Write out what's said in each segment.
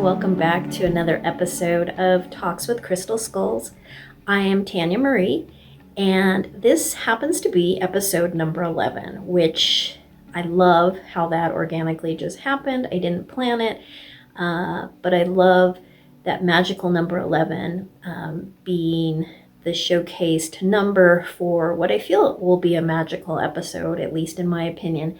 welcome back to another episode of Talks with Crystal Skulls. I am Tania Marie, and this happens to be episode number 11, which I love how that organically just happened. I didn't plan it, but I love that magical number 11 being the showcased number for what I feel will be a magical episode, at least in my opinion,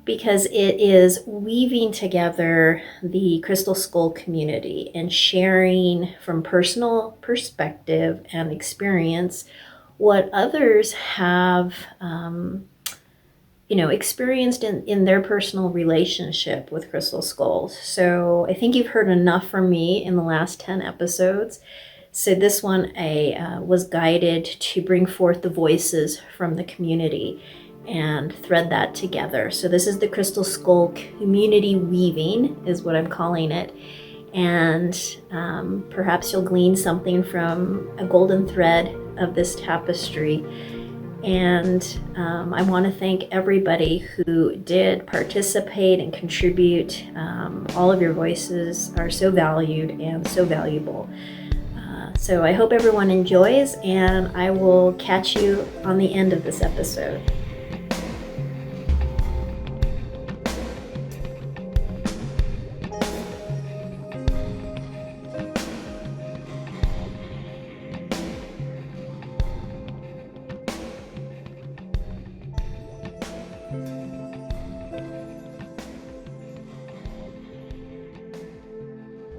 because it is weaving together the Crystal Skull community and sharing from personal perspective and experience what others have experienced in their personal relationship with crystal skulls. So I think you've heard enough from me in the last 10 episodes. So this one I was guided to bring forth the voices from the community and thread that together. So this is the Crystal Skull community weaving is what I'm calling it. And perhaps you'll glean something from a golden thread of this tapestry. And I want to thank everybody who did participate and contribute. All of your voices are so valued and so valuable. So I hope everyone enjoys, and I will catch you on the end of this episode.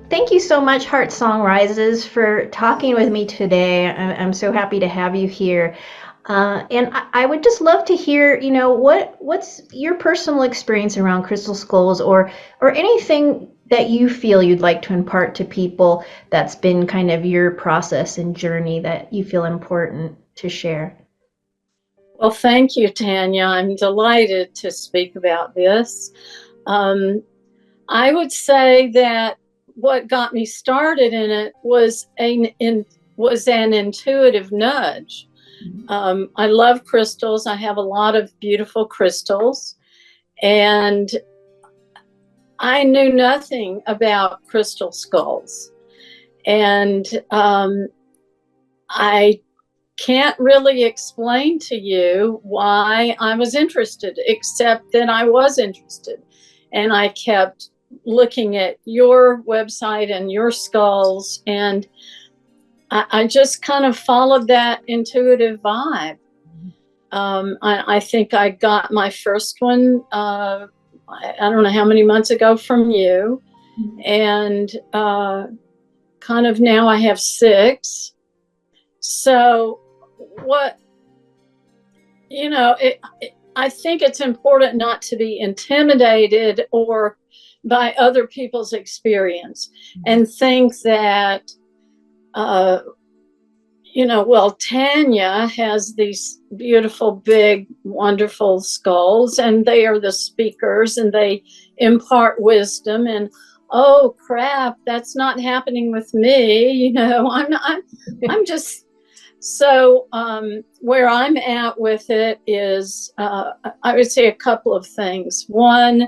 Thank you so much, Heart Song Rises, for talking with me today. I'm so happy to have you here. And I would just love to hear, what's your personal experience around crystal skulls or anything that you feel you'd like to impart to people that's been kind of your process and journey that you feel important to share. Well, thank you, Tania. I'm delighted to speak about this. I would say that what got me started in it was an intuitive nudge. I love crystals. I have a lot of beautiful crystals, and I knew nothing about crystal skulls. And I can't really explain to you why I was interested, except that I was interested. And I kept looking at your website and your skulls, and I just kind of followed that intuitive vibe. I think I got my first one, I don't know how many months ago from you, and kind of now I have 6. So I think it's important not to be intimidated or by other people's experience and think that, Tania has these beautiful, big, wonderful skulls, and they are the speakers and they impart wisdom, and oh crap, that's not happening with me. I'm just, so where I'm at with it is, I would say a couple of things. One,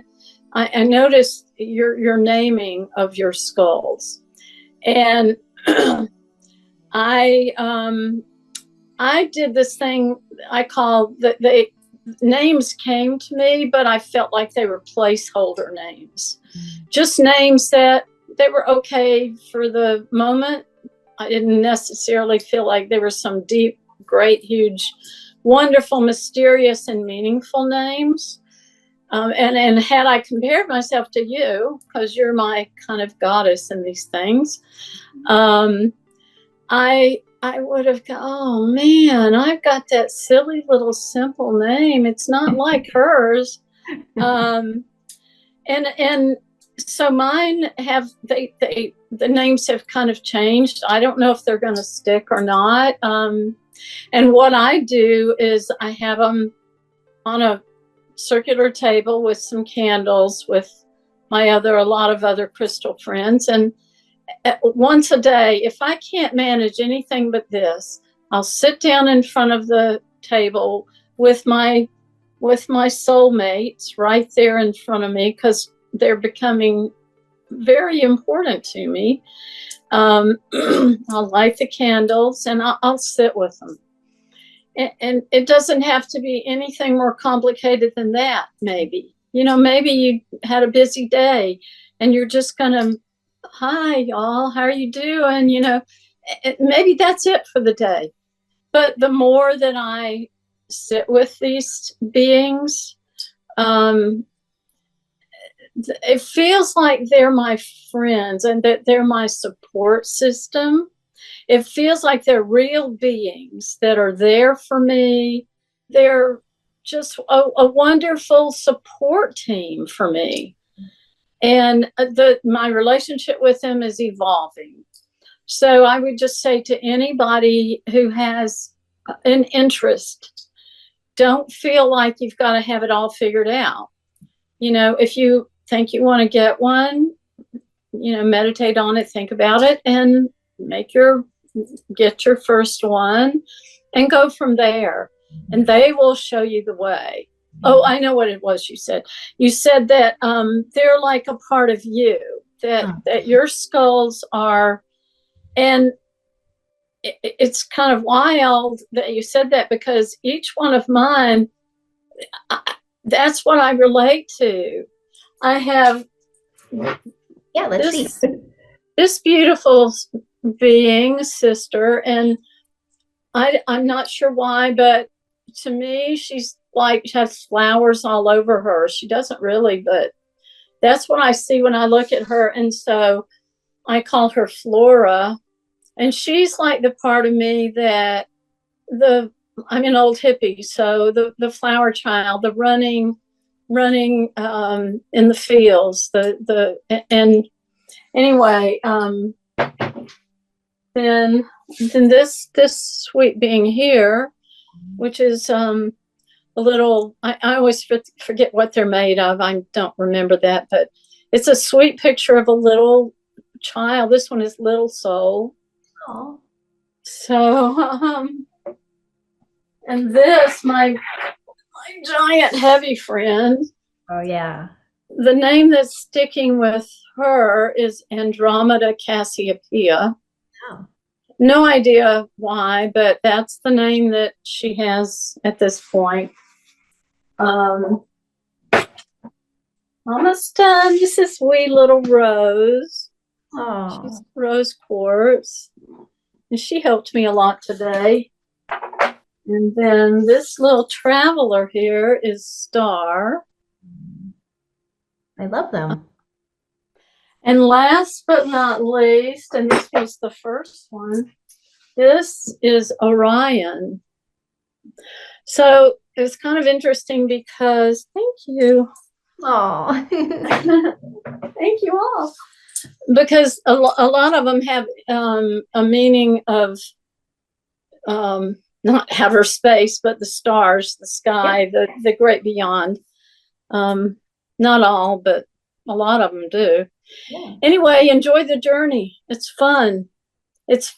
I noticed your naming of your skulls, and I did this thing I call the names came to me, but I felt like they were placeholder names, just names that they were okay for the moment. I didn't necessarily feel like there were some deep, great, huge, wonderful, mysterious, and meaningful names. And had I compared myself to you, because you're my kind of goddess in these things, I would have gone, oh man, I've got that silly little simple name. It's not like hers. And so mine have, the names have kind of changed. I don't know if they're going to stick or not. And what I do is I have them on a circular table with some candles with a lot of other crystal friends, and once a day, if I can't manage anything but this, I'll sit down in front of the table with my soulmates right there in front of me, because they're becoming very important to me. I'll light the candles and I'll sit with them. And it doesn't have to be anything more complicated than that, maybe. Maybe you had a busy day and you're just going to, hi, y'all, how are you doing? Maybe that's it for the day. But the more that I sit with these beings, it feels like they're my friends and that they're my support system. It feels like they're real beings that are there for me. They're just a wonderful support team for me. And my relationship with them is evolving. So I would just say to anybody who has an interest, don't feel like you've got to have it all figured out. If you think you want to get one, meditate on it, think about it, and get your first one and go from there. And they will show you the way. Oh, I know what it was you said. You said that they're like a part of you, that your skulls are, and it's kind of wild that you said that, because each one of mine, that's what I relate to. I have this beautiful being, sister, and I'm not sure why, but to me, she's like, has flowers all over her. She doesn't really, but that's what I see when I look at her. And so I call her Flora. And she's like the part of me that I'm an old hippie. So the flower child, the running in the fields, and anyway, then this sweet being here, which is a little, I always forget what they're made of. I don't remember that, but it's a sweet picture of a little child. This one is Little Soul. Oh. So, and this, my giant heavy friend. Oh, yeah. The name that's sticking with her is Andromeda Cassiopeia. Oh. No idea why, but that's the name that she has at this point. Almost done. This is wee little Rose. Oh, she's rose quartz. And she helped me a lot today. And then this little traveler here is Star. I love them. And last but not least, and this was the first one, this is Orion. So it was kind of interesting because, thank you. Oh, thank you all. Because a lot of them have a meaning of not outer space, but the stars, the sky, yeah. the great beyond. Not all, but a lot of them do. Yeah. Anyway, enjoy the journey. It's fun. It's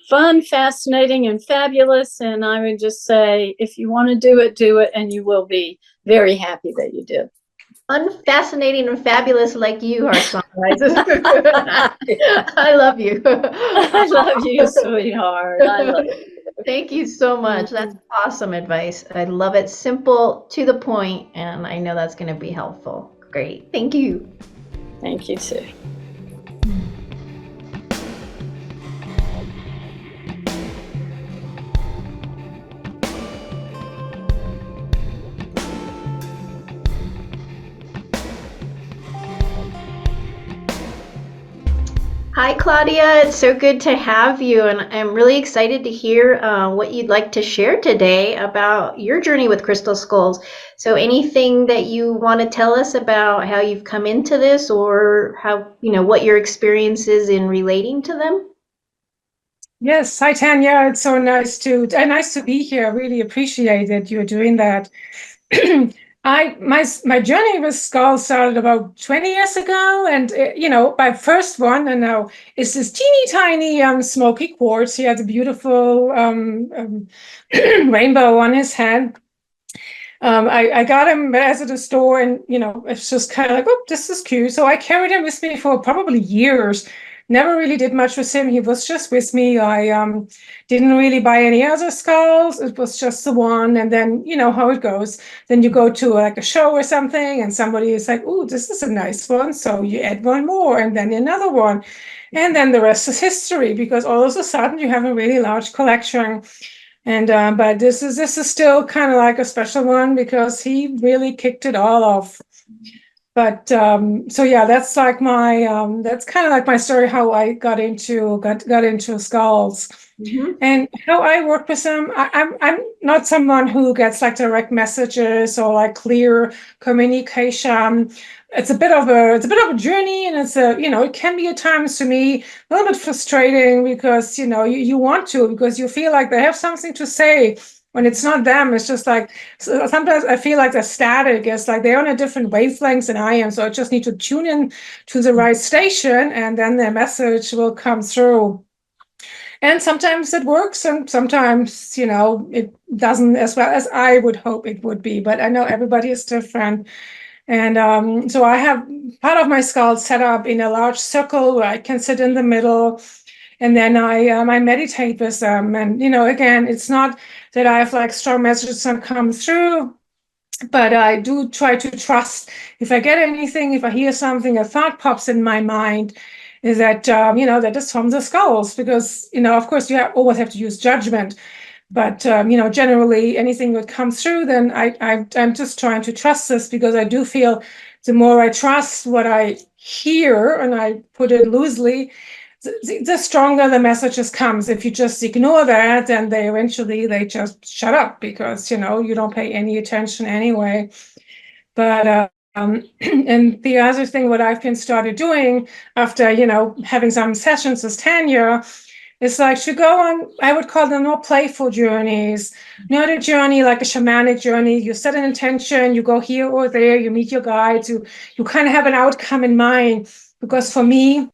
fun, fascinating, and fabulous. And I would just say, if you want to do it, and you will be very happy that you did. Unfascinating and fabulous like you are, Sunrise. I love you. I love you, sweetheart. I love you. Thank you so much. That's awesome advice. I love it. Simple, to the point, and I know that's going to be helpful. Great. Thank you. Thank you, too. Hi, Claudia. It's so good to have you, and I'm really excited to hear what you'd like to share today about your journey with crystal skulls. So anything that you want to tell us about how you've come into this, or how, what your experience is in relating to them? Yes. Hi, Tania. It's so nice to be here. I really appreciate that you're doing that. My journey with skulls started about 20 years ago, and my first one, and now is this teeny tiny smoky quartz. He has a beautiful rainbow on his head. I got him at the store, and it's just kind of like, oh, this is cute. So I carried him with me for probably years. Never really did much with him. He was just with me. I didn't really buy any other skulls. It was just the one. And then how it goes. Then you go to like a show or something, and somebody is like, oh, this is a nice one. So you add one more, and then another one. And then the rest is history, because all of a sudden you have a really large collection. And but this is still kind of like a special one, because he really kicked it all off. But so yeah, that's like my that's kind of like my story, how I got into skulls. And how I work with them. I'm not someone who gets like direct messages or like clear communication. It's a bit of a journey, and it can be at times to me a little bit frustrating, because you want to, because you feel like they have something to say. When it's not them, it's just like, so sometimes I feel like they're static. It's like they're on a different wavelength than I am. So I just need to tune in to the right station, and then their message will come through. And sometimes it works, and sometimes, it doesn't as well as I would hope it would be. But I know everybody is different. And so I have part of my skull set up in a large circle where I can sit in the middle. And then I meditate with them. And, again, it's not that I have like strong messages that come through, but I do try to trust. If I get anything, if I hear something, a thought pops in my mind, is that, that is from the skulls, because, of course, you always have to use judgment. But, generally anything that comes through, then I'm just trying to trust this, because I do feel the more I trust what I hear, and I put it loosely, the stronger the messages comes. If you just ignore that, then they just shut up, because you don't pay any attention anyway. But and the other thing, what I've been started doing after having some sessions with Tania, is like to go on, I would call them more playful journeys, not a journey like a shamanic journey. You set an intention, you go here or there, you meet your guides, you kind of have an outcome in mind. Because for me,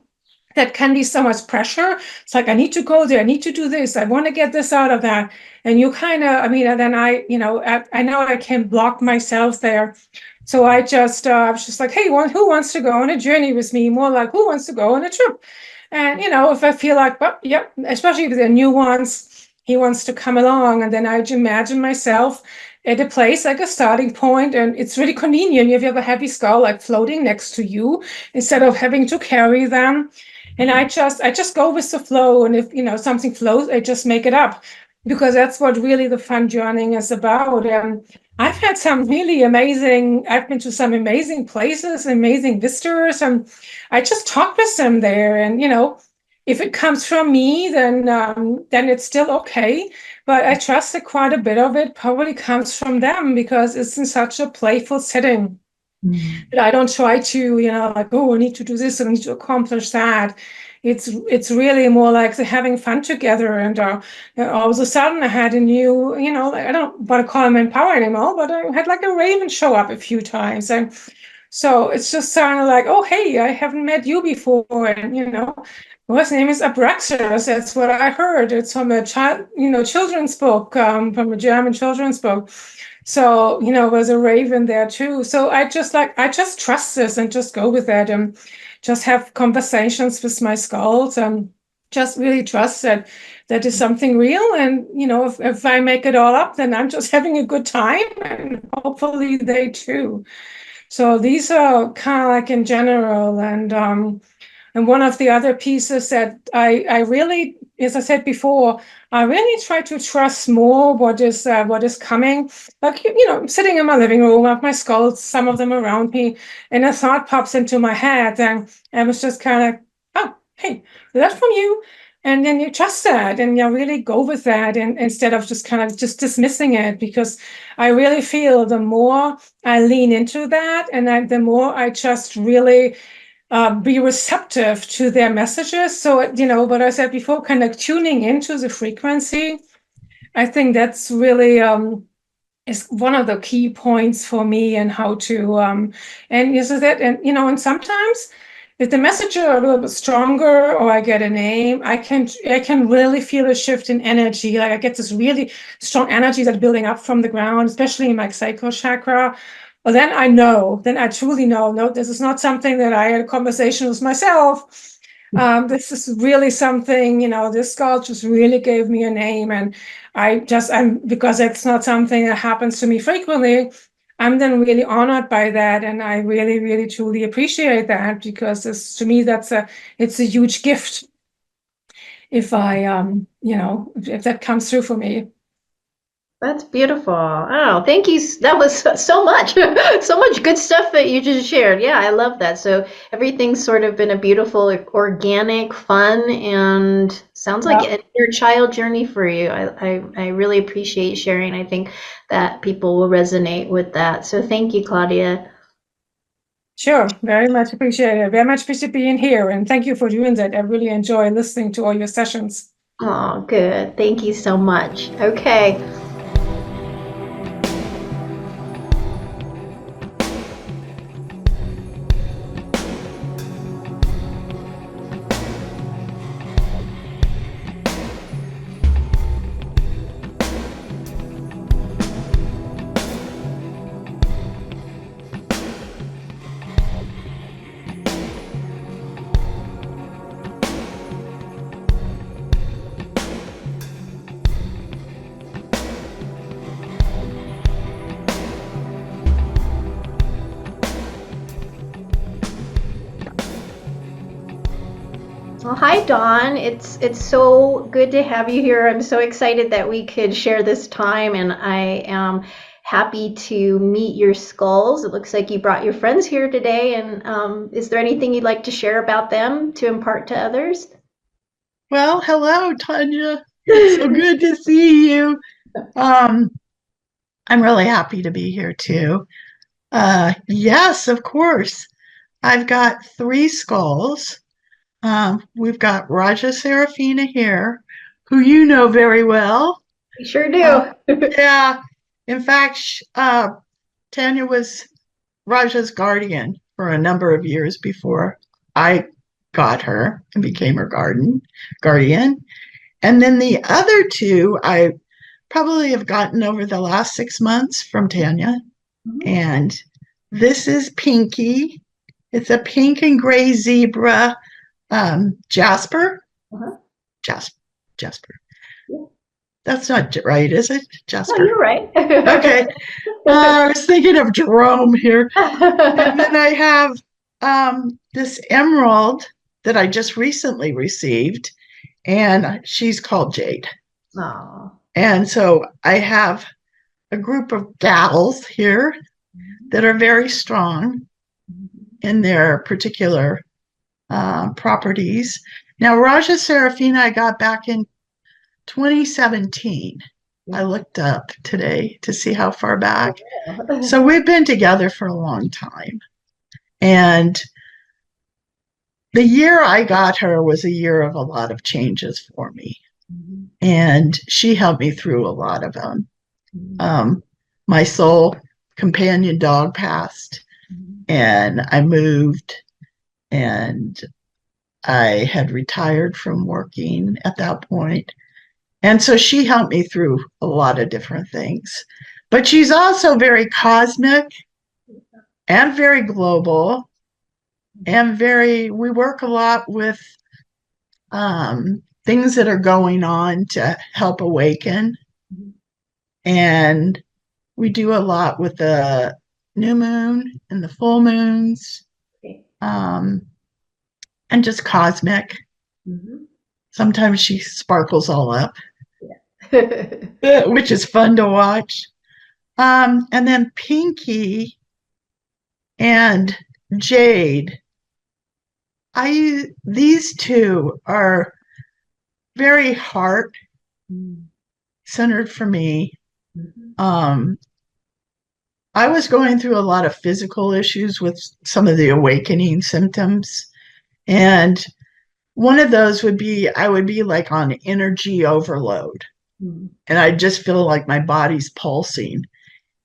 that can be so much pressure. It's like, I need to go there, I need to do this, I want to get this out of that. And you kind of, and then I know I can block myself there. So I was just like, hey, who wants to go on a journey with me? More like, who wants to go on a trip? And, if I feel like, well, yeah, especially if they're new ones, he wants to come along. And then I imagine myself at a place, like a starting point, and it's really convenient if you have a heavy skull like floating next to you, instead of having to carry them. And I just go with the flow. And if, something flows, I just make it up, because that's what really the fun journeying is about. And I've been to some amazing places, amazing visitors, and I just talk with them there. And, if it comes from me, then it's still okay. But I trust that quite a bit of it probably comes from them, because it's in such a playful setting. But I don't try to, like, oh, I need to do this and I need to accomplish that. It's really more like having fun together. And all of a sudden I had a new, I don't want to call him Empower anymore, but I had like a raven show up a few times. And so it's just kind of like, oh, hey, I haven't met you before. And, well, his name is Abraxas. That's what I heard. It's from a children's book, from a German children's book. So, there's a raven there too. So I just trust this and just go with that, and just have conversations with my skulls, and just really trust that is something real. And, if I make it all up, then I'm just having a good time, and hopefully they too. So these are kind of like in general. And one of the other pieces that I really, as I said before, I really try to trust more what is coming. Like, sitting in my living room, I have my skulls, some of them around me, and a thought pops into my head, and I was just kind of like, oh, hey, is that from you? And then you trust that, and you really go with that, and instead of just kind of just dismissing it, because I really feel the more I lean into that, and the more I just really be receptive to their messages. So, what I said before, kind of tuning into the frequency, I think that's really is one of the key points for me, and how to and sometimes if the messages are a little bit stronger or I get a name, I can really feel a shift in energy. Like I get this really strong energy that's building up from the ground, especially in my sacral chakra. Well, then I truly know, no, this is not something that I had a conversation with myself. This is really something, this skull just really gave me a name. And because it's not something that happens to me frequently, I'm then really honored by that. And I really, really, truly appreciate that, because to me, it's a huge gift if if that comes through for me. That's beautiful. Oh, thank you. That was so much, so much good stuff that you just shared. Yeah, I love that. So everything's sort of been a beautiful, organic, fun, and sounds like an inner child journey for you. I really appreciate sharing. I think that people will resonate with that. So thank you, Claudia. Sure, very much appreciated. Very much appreciate being here, and thank you for doing that. I really enjoy listening to all your sessions. Oh, good. Thank you so much. Okay. Well, hi, Dawn. It's so good to have you here. I'm so excited that we could share this time, and I am happy to meet your skulls. It looks like you brought your friends here today, and is there anything you'd like to share about them to impart to others? Well, hello, Tania. It's so good to see you. I'm really happy to be here too. Yes, of course. I've got 3 skulls. We've got Raja Serafina here, who you know very well. We sure do. Yeah. In fact, Tania was Raja's guardian for a number of years before I got her and became her guardian. And then the other 2, I probably have gotten over the last 6 months from Tania. Mhm. And this is Pinky. It's a pink and gray zebra jasper. Uh-huh. Jasper. Yeah. That's not right, is it? Oh, Jasper. you're right. Okay. I was thinking of Jerome here. And then I have this emerald that I just recently received, and she's called Jade. Aw. And so I have a group of gals here that are very strong in their particular properties. Now, Raja Serafina, I got back in 2017. I looked up today to see how far back. So we've been together for a long time. And the year I got her was a year of a lot of changes for me. Mm-hmm. And she helped me through a lot of them. Mm-hmm. My soul companion dog passed, and I moved, and I had retired from working at that point. And so she helped me through a lot of different things. But she's also very cosmic and very global, and we work a lot with things that are going on to help awaken. And we do a lot with the new moon and the full moons, and just cosmic. Mm-hmm. Sometimes she sparkles all up, which is fun to watch. And then Pinky and Jade, these 2 are very heart centered for me. Mm-hmm. I was going through a lot of physical issues with some of the awakening symptoms. And one of those would be, I would be like on energy overload. Mm-hmm. And I just feel like my body's pulsing.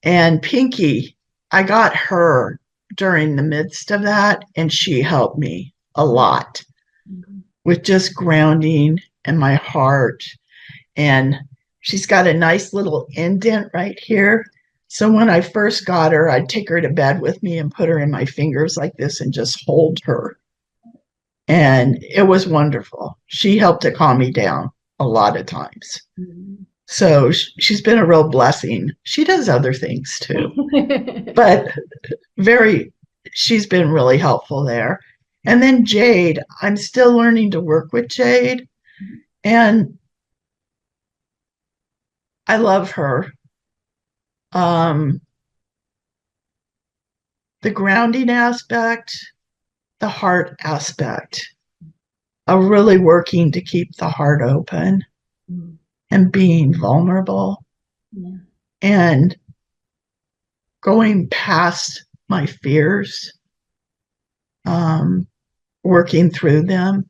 And Pinky, I got her during the midst of that, and she helped me a lot with just grounding and my heart. And she's got a nice little indent right here. So when I first got her, I'd take her to bed with me and put her in my fingers like this and just hold her. And it was wonderful. She helped to calm me down a lot of times. So she's been a real blessing. She does other things too, but she's been really helpful there. And then Jade, I'm still learning to work with Jade, and I love her. The grounding aspect, the heart aspect, of really working to keep the heart open and being vulnerable and going past my fears, working through them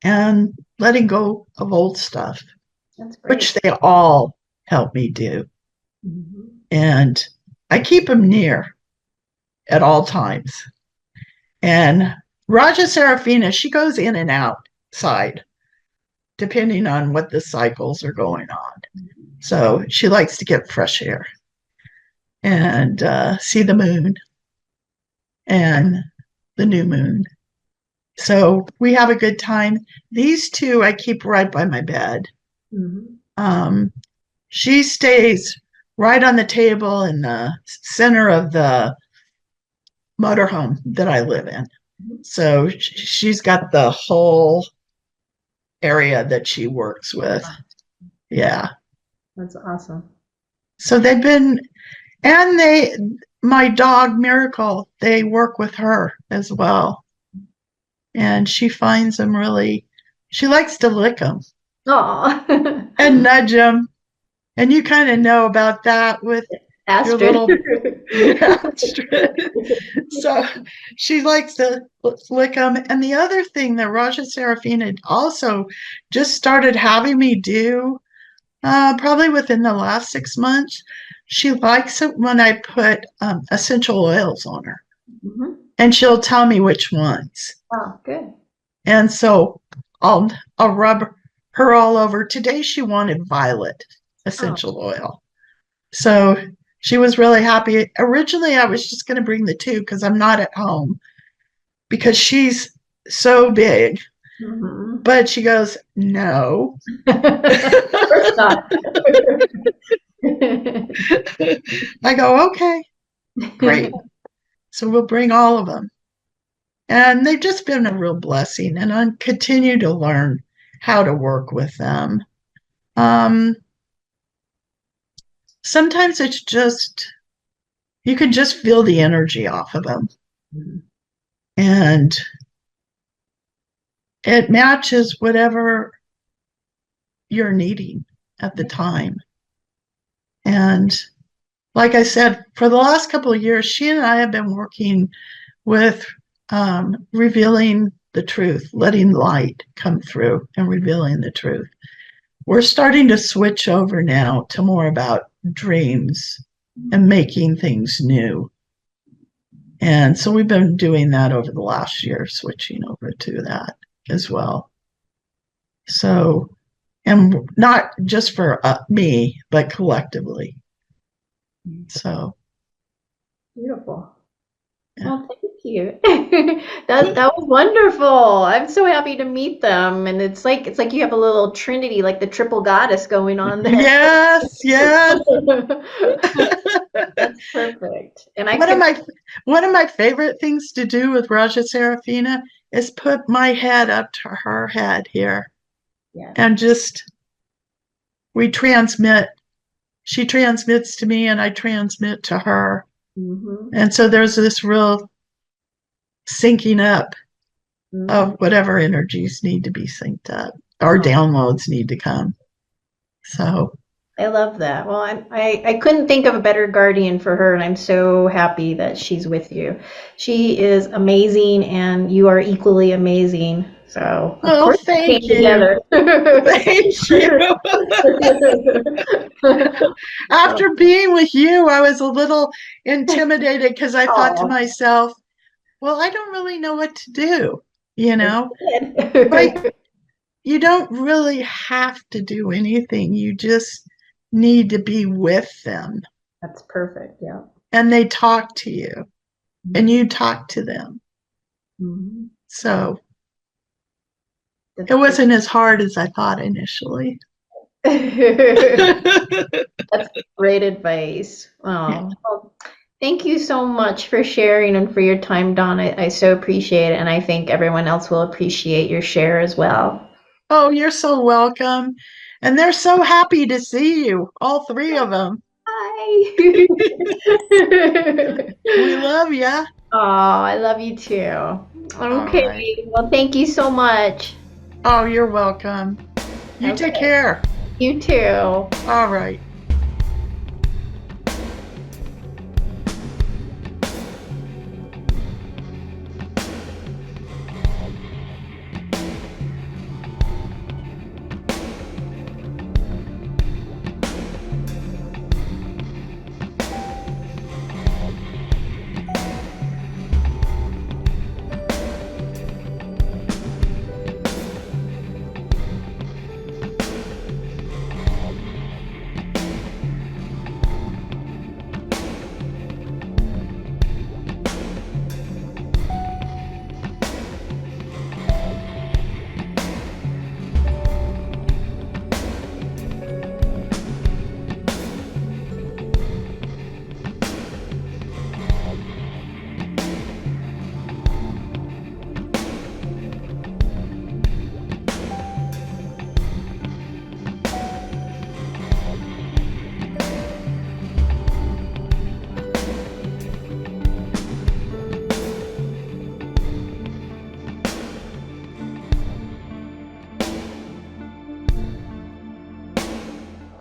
and letting go of old stuff, which they all help me do. And I keep them near at all times. And Raja Serafina, she goes in and outside depending on what the cycles are going on. So she likes to get fresh air and see the moon and the new moon. So we have a good time. These two I keep right by my bed. She stays right on the table in the center of the motorhome that I live in. So she's got the whole area that she works with. Yeah. That's awesome. So they've been, and my dog Miracle, they work with her as well. And she finds them she likes to lick them. Aww. And nudge them. And you kind of know about that with Astrid. your little Astrid. So she likes to lick them. And the other thing that Raja Serafina also just started having me do, probably within the last 6 months, she likes it when I put essential oils on her. And she'll tell me which ones. Oh, good. And so I'll rub her all over. Today she wanted violet essential oil. So she was really happy. Originally, I was just going to bring the 2 because I'm not at home because she's so big. But she goes, no. Of course not. I go, okay, great. So we'll bring all of them. And they've just been a real blessing. And I continue to learn how to work with them. Sometimes it's just, you can just feel the energy off of them. And it matches whatever you're needing at the time. And like I said, for the last couple of years, she and I have been working with revealing the truth, letting light come through and revealing the truth. We're starting to switch over now to more about dreams and making things new. And so we've been doing that over the last year, switching over to that as well. So, and not just for me, but collectively. So. Beautiful. Yeah. Well, thank you. That was wonderful. I'm so happy to meet them, and it's like you have a little trinity, like the triple goddess going on there. Yes. That's perfect. And one of my favorite things to do with Raja Serafina is put my head up to her head here, and just we transmit. She transmits to me, and I transmit to her. And so there's this real syncing up of whatever energies need to be synced up, or downloads need to come. So I love that. Well, I couldn't think of a better guardian for her, and I'm so happy that she's with you. She is amazing, and you are equally amazing. So, of course, thank you. Together. Thank you. After being with you, I was a little intimidated because I thought to myself, well, I don't really know what to do. you know? But you don't really have to do anything. You just need to be with them. That's perfect. Yeah. And they talk to you, and you talk to them. Mm-hmm. So it wasn't as hard as I thought initially. That's great advice. Oh, well, thank you so much for sharing and for your time, Dawn. I so appreciate it. And I think everyone else will appreciate your share as well. Oh, you're so welcome. And they're so happy to see you, all three of them. Hi. We love you. Oh, I love you too. Okay. Right. Well, thank you so much. Oh, you're welcome. You take care. You too. All right.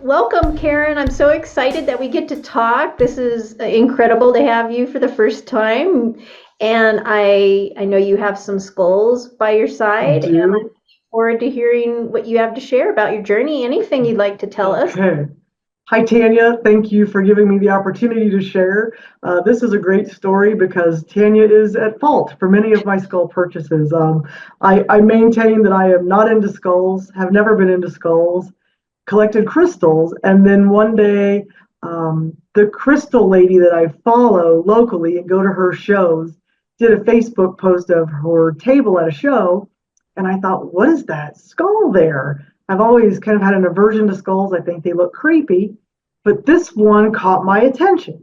Welcome, Karen. I'm so excited that we get to talk. This is incredible to have you for the first time. And I know you have some skulls by your side. And I'm looking forward to hearing what you have to share about your journey. Anything you'd like to tell us? Okay. Hi, Tania. Thank you for giving me the opportunity to share. This is a great story because Tania is at fault for many of my skull purchases. I maintain that I am not into skulls, have never been into skulls, collected crystals, and then one day the crystal lady that I follow locally and go to her shows did a Facebook post of her table at a show, and I thought, what is that skull there? I've always kind of had an aversion to skulls. I think they look creepy, but this one caught my attention.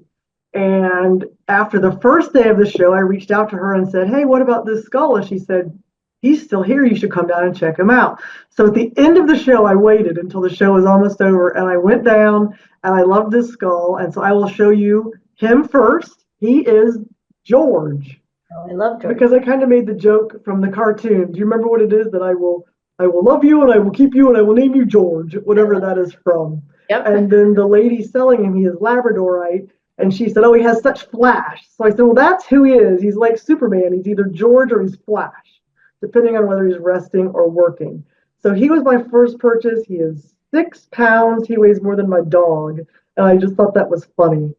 And after the first day of the show, I reached out to her and said, hey, what about this skull? And she said, he's still here. You should come down and check him out. So at the end of the show, I waited until the show was almost over, and I went down, and I loved this skull. And so I will show you him first. He is George. Oh, I love George. Because I kind of made the joke from the cartoon. Do you remember what it is? That I will love you, and I will keep you, and I will name you George, whatever that is from. Yep. And then the lady selling him, he is Labradorite. And she said, oh, he has such flash. So I said, well, that's who he is. He's like Superman. He's either George or he's Flash, depending on whether he's resting or working. So he was my first purchase. He is 6 pounds. He weighs more than my dog. And I just thought that was funny.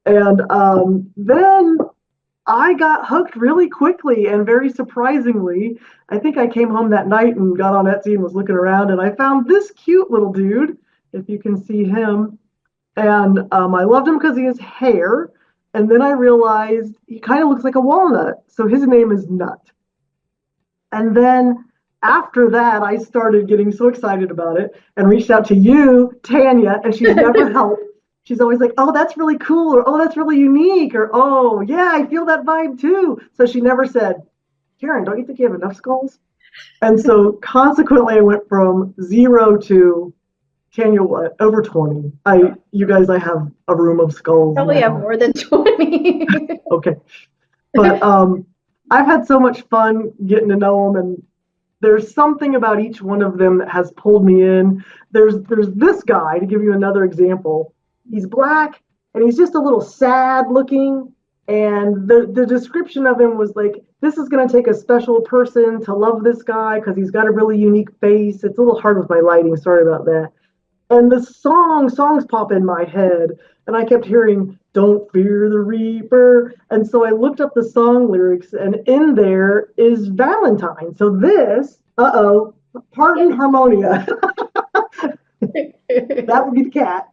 And then I got hooked really quickly, and very surprisingly, I think I came home that night and got on Etsy and was looking around, and I found this cute little dude, if you can see him. And I loved him because he has hair. And then I realized he kind of looks like a walnut. So his name is Nut. And then after that, I started getting so excited about it and reached out to you, Tania, and she's never helped. She's always like, oh, that's really cool, or oh, that's really unique, or oh, yeah, I feel that vibe too. So she never said, Karen, don't you think you have enough skulls? And so consequently, I went from 0 to Tania, what, over 20. You guys, I have a room of skulls. Probably now. have more than 20. Okay. But I've had so much fun getting to know them, and there's something about each one of them that has pulled me in. There's this guy, to give you another example. He's black, and he's just a little sad looking. And the description of him was like, this is going to take a special person to love this guy because he's got a really unique face. It's a little hard with my lighting. Sorry about that. And the songs pop in my head. And I kept hearing, don't fear the reaper. And so I looked up the song lyrics, and in there is Valentine. So this, pardon harmonia. That would be the cat.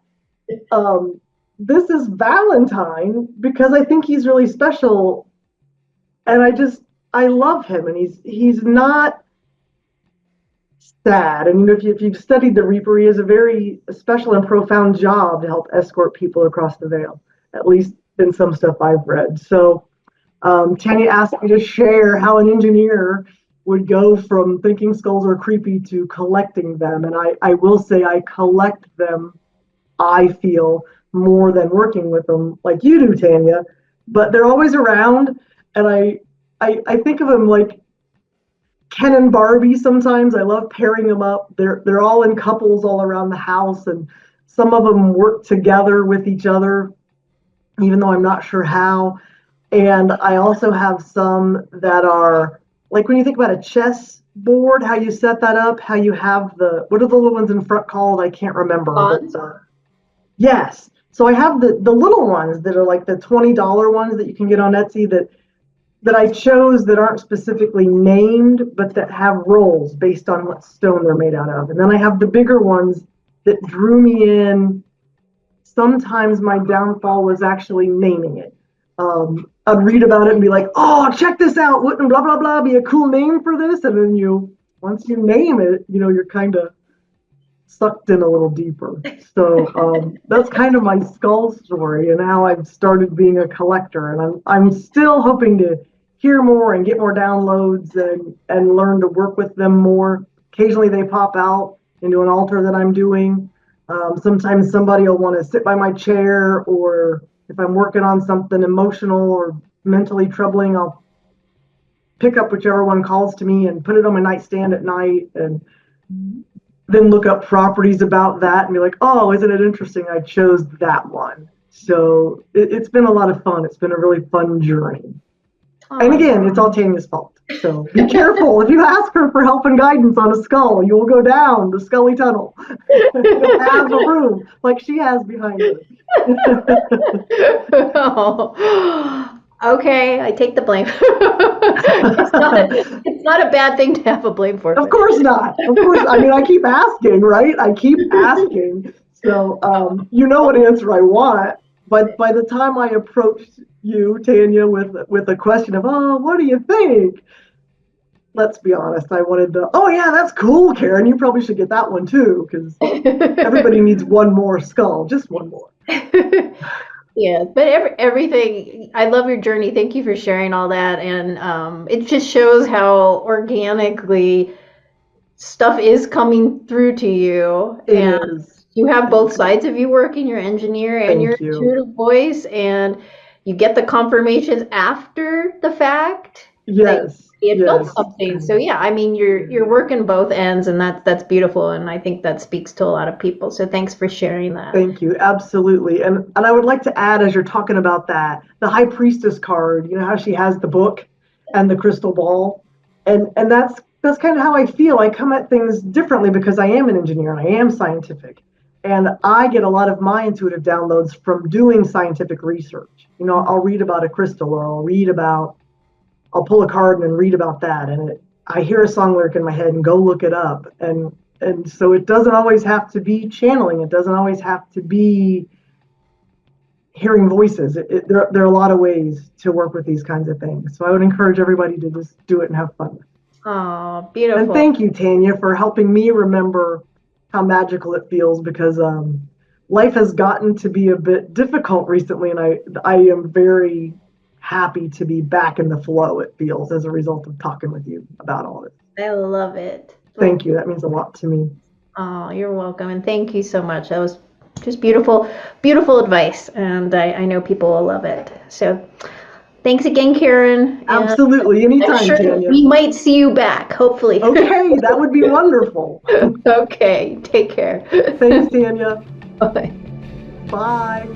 This is Valentine because I think he's really special. And I love him, and he's not sad. And if you've studied the Reaper, he has a very special and profound job to help escort people across the veil, at least in some stuff I've read. So Tania asked me to share how an engineer would go from thinking skulls are creepy to collecting them. And I will say I collect them, I feel, more than working with them like you do, Tania. But they're always around, and I think of them like Ken and Barbie sometimes. I love pairing them up. They're all in couples all around the house, and some of them work together with each other, even though I'm not sure how. And I also have some that are, like when you think about a chess board, how you set that up, how you have what are the little ones in front called? I can't remember. But, yes. So I have the little ones that are like the $20 ones that you can get on Etsy that I chose that aren't specifically named, but that have roles based on what stone they're made out of. And then I have the bigger ones that drew me in. Sometimes my downfall was actually naming it. I'd read about it and be like, oh, check this out. Wouldn't blah, blah, blah be a cool name for this? And then once you name it, you're kind of sucked in a little deeper. So that's kind of my skull story and how I've started being a collector. And I'm still hoping to hear more and get more downloads and learn to work with them more. Occasionally they pop out into an altar that I'm doing. Sometimes somebody will want to sit by my chair, or if I'm working on something emotional or mentally troubling, I'll pick up whichever one calls to me and put it on my nightstand at night, and then look up properties about that and be like, oh, isn't it interesting? I chose that one. So it's been a lot of fun. It's been a really fun journey. And again, it's all Tania's fault. So be careful. If you ask her for help and guidance on a skull, you will go down the Scully tunnel. You'll have a room like she has behind her. Oh, okay, I take the blame. It's not a bad thing to have a blame for. Of course not. Of course. I mean, I keep asking, right? I keep asking. So you know what answer I want. But by the time I approached you, Tania, with a question of, oh, what do you think? Let's be honest. I wanted to, oh, yeah, that's cool, Karen. You probably should get that one, too, because everybody needs one more skull, just one more. Yeah, but everything, I love your journey. Thank you for sharing all that. And it just shows how organically stuff is coming through to you. It and is. You have both sides of you working, your engineer and your intuitive voice, and you get the confirmations after the fact. Yes. It built something. So yeah, I mean, you're working both ends, and that's beautiful, and I think that speaks to a lot of people. So thanks for sharing that. Thank you. Absolutely. And I would like to add, as you're talking about that, the High Priestess card, you know how she has the book and the crystal ball, and that's kind of how I feel. I come at things differently because I am an engineer and I am scientific. And I get a lot of my intuitive downloads from doing scientific research. I'll read about a crystal, or I'll pull a card and read about that. And I hear a song lyric in my head and go look it up. And so it doesn't always have to be channeling. It doesn't always have to be hearing voices. There are a lot of ways to work with these kinds of things. So I would encourage everybody to just do it and have fun. Oh, beautiful. And thank you, Tania, for helping me remember how magical it feels, because life has gotten to be a bit difficult recently, and I am very happy to be back in the flow, it feels, as a result of talking with you about all this. I love it. Thank you. That means a lot to me. Oh, you're welcome, and thank you so much. That was just beautiful, beautiful advice, and I know people will love it. So thanks again, Karen. Absolutely. Anytime, I'm sure Tania. we might see you back, hopefully. Okay, that would be wonderful. Okay, take care. Thanks, Tania. Bye. Bye.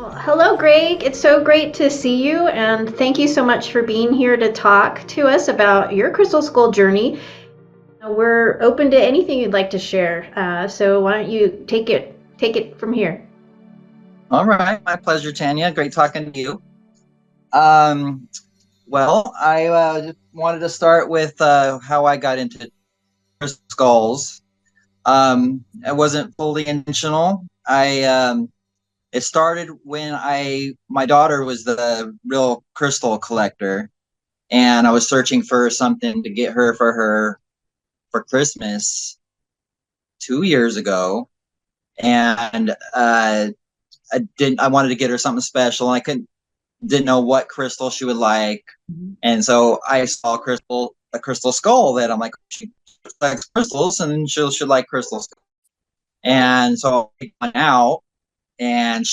Well, hello, Greg. It's so great to see you, and thank you so much for being here to talk to us about your Crystal Skull journey. We're open to anything you'd like to share. So why don't you take it from here? All right, my pleasure, Tania. Great talking to you. Well, I just wanted to start with how I got into crystal skulls. It wasn't fully intentional. It started when my daughter was the real crystal collector, and I was searching for something to get her for Christmas 2 years ago, and I wanted to get her something special. I didn't know what crystal she would like, and so I saw a crystal skull that I'm like, she likes crystals, and she'll like crystals. And so I went out, and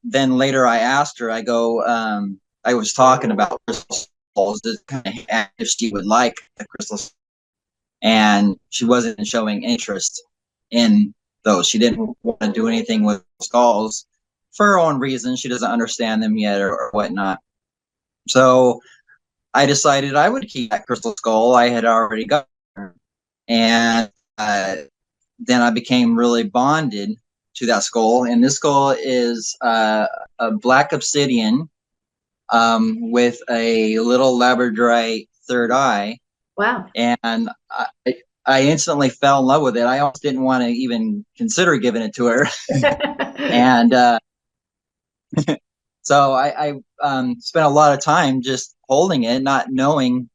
then later I asked her, I was talking about crystal skulls, just kind of if she would like the crystals, and she wasn't showing interest in those. She didn't want to do anything with skulls for her own reasons. She doesn't understand them yet or whatnot. So I decided I would keep that crystal skull I had already got. And then I became really bonded to that skull. And this skull is a black obsidian with a little labradorite third eye. Wow. And I instantly fell in love with it. I almost didn't want to even consider giving it to her. And so I spent a lot of time just holding it, not knowing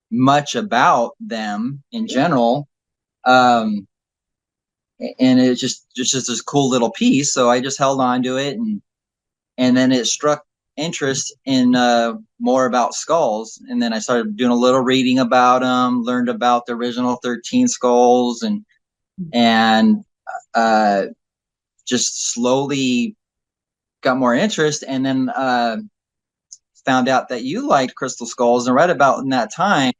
much about them in general. And it's just this cool little piece. So I just held on to it, and then it struck interest in more about skulls. And then I started doing a little reading about them, learned about the original 13 skulls, and just slowly got more interest. And then found out that you liked crystal skulls, and right about in that time,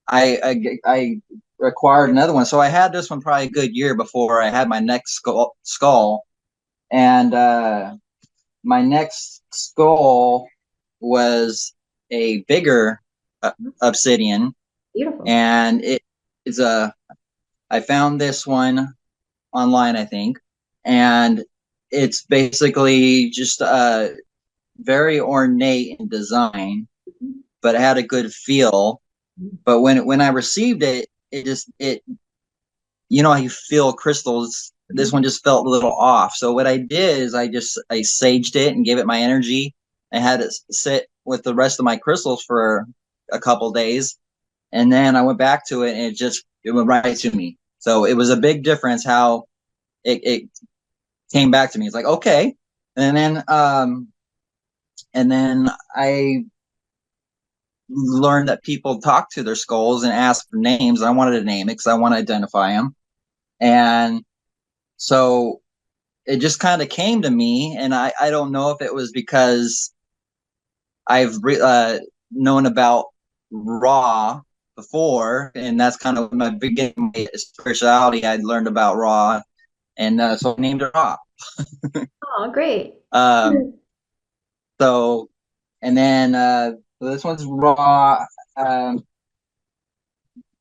I acquired another one. So I had this one probably a good year before I had my next skull. And my next skull was a bigger obsidian. Beautiful. And I found this one online, I think, and it's basically just very ornate in design, but it had a good feel. But when I received it, you know how you feel crystals. This one just felt a little off. So what I did is I saged it and gave it my energy. I had it sit with the rest of my crystals for a couple days, and then I went back to it, and it went right to me. So it was a big difference how it came back to me. It's like, okay. And then I learned that people talk to their skulls and ask for names. I wanted to name it because I want to identify them. And so it just kind of came to me, and I don't know if it was because I've known about Ra before, and that's kind of my beginning my spirituality. I'd learned about Ra, and so I named it Ra. Oh, great. So, and then so this one's Ra.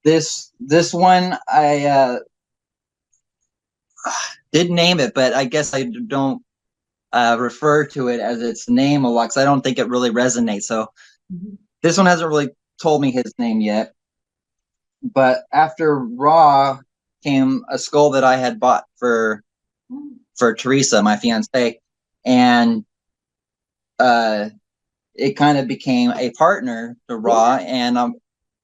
This one I did name it, but I guess I don't refer to it as its name a lot because I don't think it really resonates. So this one hasn't really told me his name yet. But after Ra came a skull that I had bought for Teresa, my fiance, and it kind of became a partner to Ra. And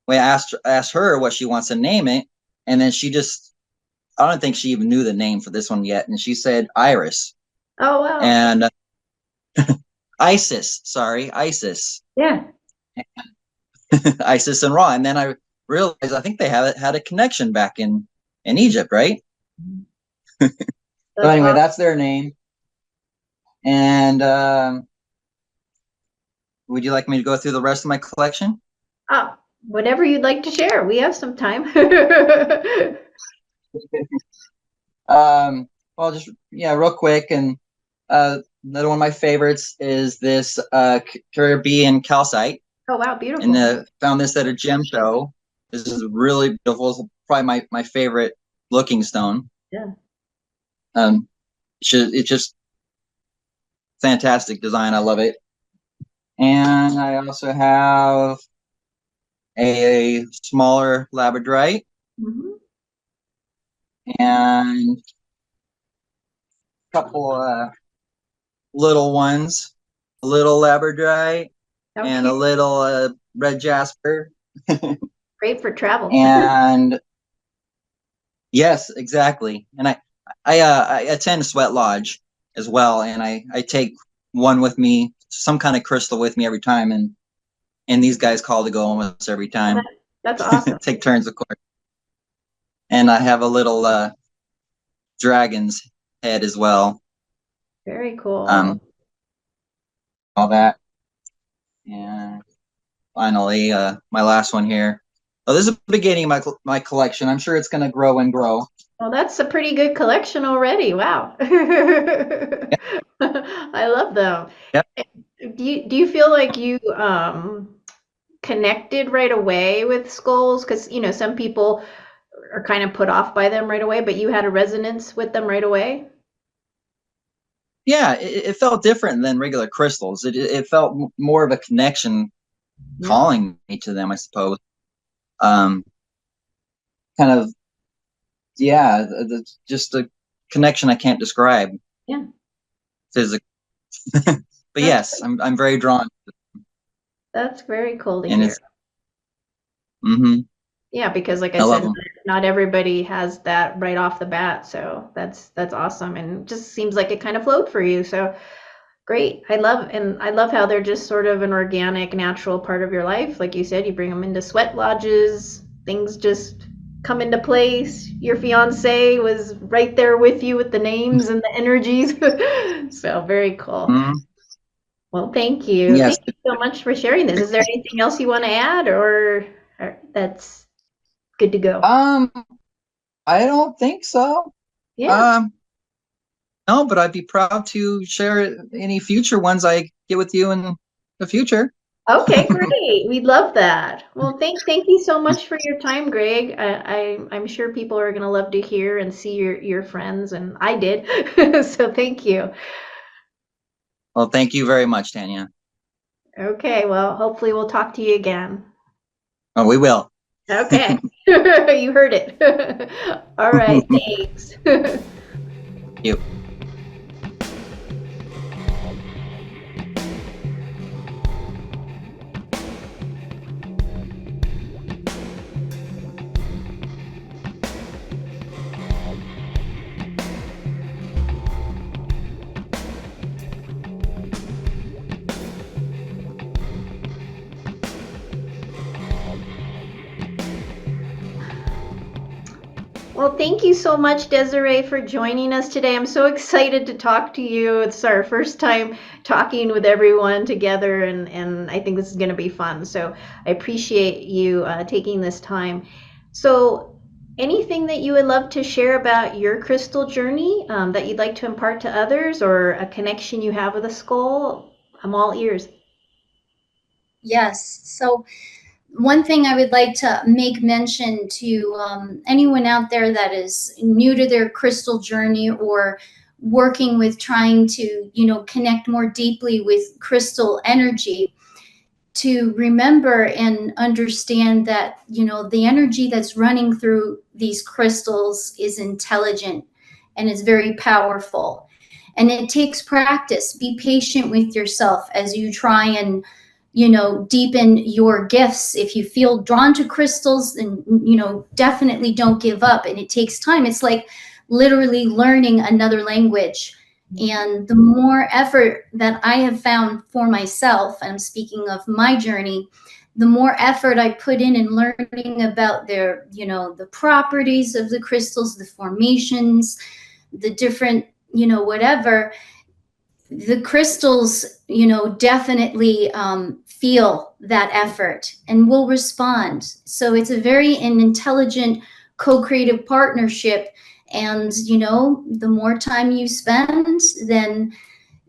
we asked her what she wants to name it, and then I don't think she even knew the name for this one yet, and she said Iris. Oh, wow. And Isis. Yeah. Isis and Ra. And then I realized I think they had a connection back in Egypt, right? So anyway, that's their name. And would you like me to go through the rest of my collection? Oh, whatever you'd like to share. We have some time. Well, just real quick, and Another one of my favorites is this Caribbean calcite. Oh, wow, beautiful. And found this at a gem show. This is really beautiful. It's probably my favorite looking stone. Yeah. It's just fantastic design. I love it. And I also have a smaller labradorite and a couple little ones, a little labradorite and a little red jasper. Great for travel. And yes, exactly. And I attend Sweat Lodge as well, and I take one with me, some kind of crystal with me every time, and these guys call to go almost every time. That's awesome. Take turns, of course. And I have a little dragon's head as well. Very cool. All that. And finally, my last one here. Oh, this is the beginning of my collection. I'm sure it's going to grow and grow. Well, that's a pretty good collection already. Wow. I love them. Yep. Do you feel like you connected right away with skulls? Because, some people are kind of put off by them right away, but you had a resonance with them right away? Yeah, it felt different than regular crystals. It felt more of a connection calling me to them, I suppose. Kind of, yeah, just a connection I can't describe. Yeah. Physically. But yes, I'm very drawn. That's very cool to And hear. It's, yeah, because like I love said, them. not everybody has that right off the bat. So that's awesome. And just seems like it kind of flowed for you. So great. I love how they're just sort of an organic, natural part of your life. Like you said, you bring them into sweat lodges, things just come into place. Your fiance was right there with you with the names and the energies. So very cool. Well, thank you. Yes. Thank you so much for sharing this. Is there anything else you want to add, or that's good to go? I don't think so. Yeah. No, but I'd be proud to share any future ones I get with you in the future. Okay, great. We'd love that. Well, thank you so much for your time, Greg. I'm sure people are going to love to hear and see your friends, and I did. So thank you. Well, thank you very much, Tania. Okay, well, hopefully we'll talk to you again. Oh, we will. Okay. You heard it. All right, thanks. Thank you. Well, thank you so much, Desiree, for joining us today. I'm so excited to talk to you. It's our first time talking with everyone together, and I think this is going to be fun. So I appreciate you taking this time. So anything that you would love to share about your crystal journey that you'd like to impart to others, or a connection you have with a skull? I'm all ears. Yes. So one thing I would like to make mention to anyone out there that is new to their crystal journey or working with trying to, connect more deeply with crystal energy, to remember and understand that, the energy that's running through these crystals is intelligent and is very powerful. And it takes practice. Be patient with yourself as you try and deepen your gifts. If you feel drawn to crystals, then, definitely don't give up. And it takes time. It's like literally learning another language. And the more effort that I have found for myself, and I'm speaking of my journey, the more effort I put in learning about their, the properties of the crystals, the formations, the different, whatever, the crystals, definitely feel that effort and will respond. So it's a very intelligent co-creative partnership. And, the more time you spend, then,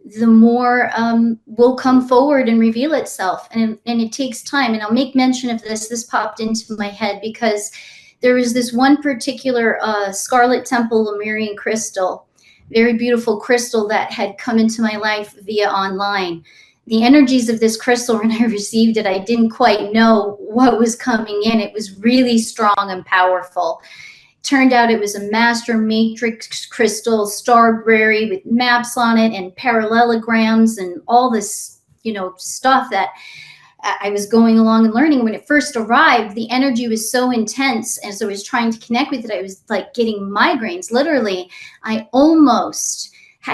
the more will come forward and reveal itself. And it takes time. And I'll make mention of this. This popped into my head because there was this one particular Scarlet Temple Lemurian crystal, very beautiful crystal that had come into my life via online. The energies of this crystal, when I received it, I didn't quite know what was coming in. It was really strong and powerful. Turned out it was a master matrix crystal, starberry with maps on it and parallelograms and all this, stuff that I was going along and learning. When it first arrived, the energy was so intense. As I was trying to connect with it, I was like getting migraines. Literally, I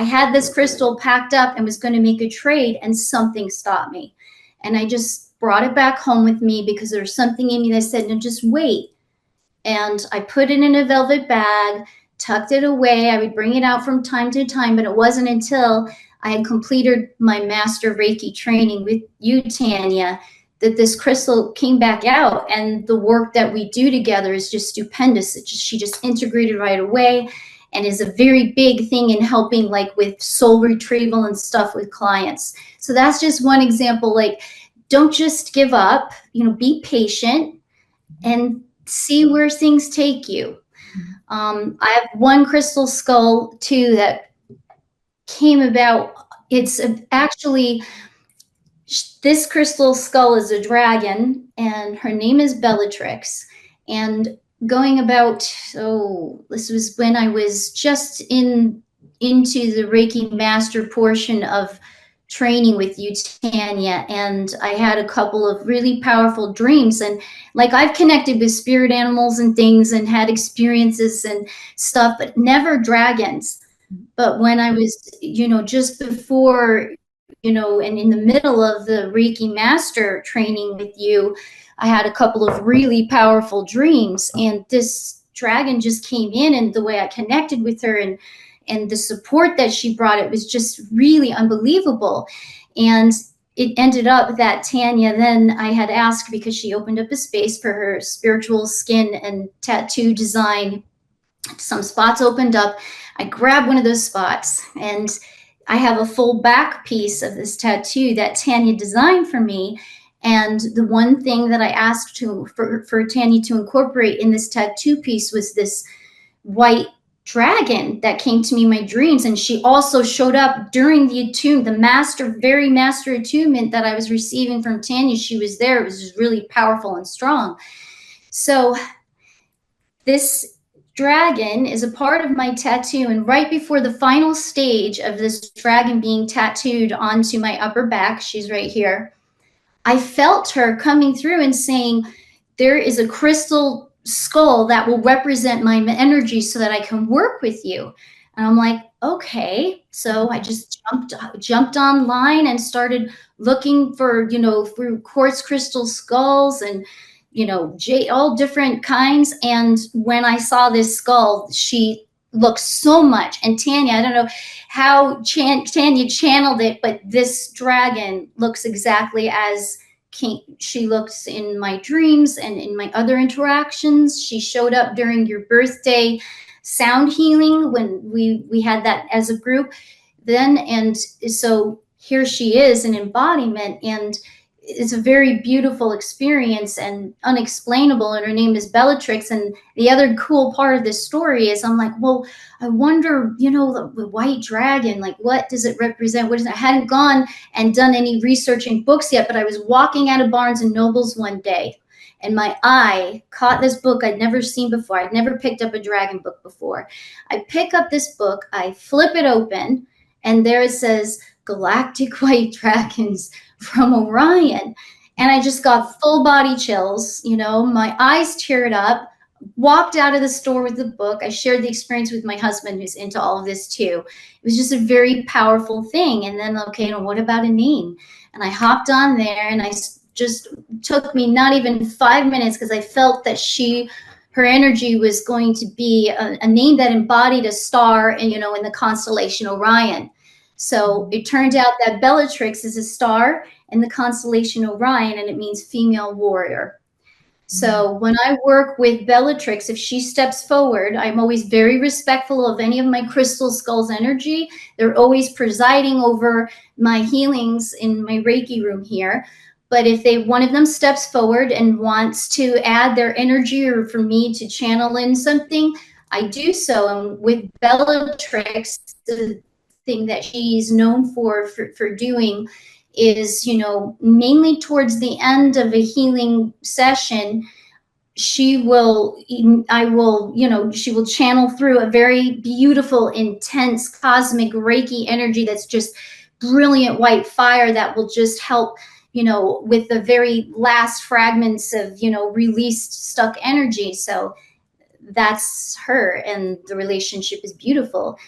had this crystal packed up and was going to make a trade, and something stopped me. And I just brought it back home with me because there was something in me that said, no, just wait. And I put it in a velvet bag, tucked it away. I would bring it out from time to time, but it wasn't until I had completed my master Reiki training with you, Tania, that this crystal came back out. And the work that we do together is just stupendous. She just integrated right away and is a very big thing in helping, like with soul retrieval and stuff with clients. So that's just one example. Like, don't just give up, be patient and see where things take you. I have one crystal skull too that came about. It's actually, this crystal skull is a dragon, and her name is Bellatrix. And going about, this was when I was just into the Reiki master portion of training with you, Tania, and I had a couple of really powerful dreams. And like, I've connected with spirit animals and things and had experiences and stuff, but never dragons. But when I was, just before, and in the middle of the Reiki master training with you, I had a couple of really powerful dreams, and this dragon just came in, and the way I connected with her and the support that she brought, it was just really unbelievable. And it ended up that Tania, then I had asked, because she opened up a space for her spiritual skin and tattoo design, some spots opened up. I grabbed one of those spots, and I have a full back piece of this tattoo that Tania designed for me. And the one thing that I asked for Tania to incorporate in this tattoo piece was this white dragon that came to me in my dreams. And she also showed up during the very master attunement that I was receiving from Tania. She was there. It was just really powerful and strong. So this dragon is a part of my tattoo, and right before the final stage of this dragon being tattooed onto my upper back, she's right here, I felt her coming through and saying, there is a crystal skull that will represent my energy so that I can work with you. And I'm like, okay. So I just jumped online and started looking for, through quartz crystal skulls and all different kinds. And when I saw this skull, she looks so much. And Tania, I don't know how Tania channeled it, but this dragon looks exactly as she looks in my dreams and in my other interactions. She showed up during your birthday sound healing when we had that as a group then. And so here she is, an embodiment, and it's a very beautiful experience and unexplainable. And her name is Bellatrix. And the other cool part of this story is I'm like, well, I wonder, the white dragon, like, what does it represent? What is it? I hadn't gone and done any research in books yet, but I was walking out of Barnes and Nobles one day, and my eye caught this book I'd never seen before. I'd never picked up a dragon book before. I pick up this book, I flip it open, and there it says, Galactic White Dragons from Orion. And I just got full body chills, my eyes teared up, walked out of the store with the book. I shared the experience with my husband, who's into all of this too. It was just a very powerful thing. And then, okay, what about a name? And I hopped on there, and I just took me not even 5 minutes, because I felt that her energy was going to be a name that embodied a star and, in the constellation Orion. So it turned out that Bellatrix is a star in the constellation Orion, and it means female warrior. So when I work with Bellatrix, if she steps forward, I'm always very respectful of any of my crystal skulls energy. They're always presiding over my healings in my Reiki room here. But if one of them steps forward and wants to add their energy or for me to channel in something, I do so. And with Bellatrix, the thing that she's known for doing is, mainly towards the end of a healing session, she will channel through a very beautiful, intense, cosmic Reiki energy that's just brilliant white fire that will just help, with the very last fragments of, released stuck energy. So that's her, and the relationship is beautiful,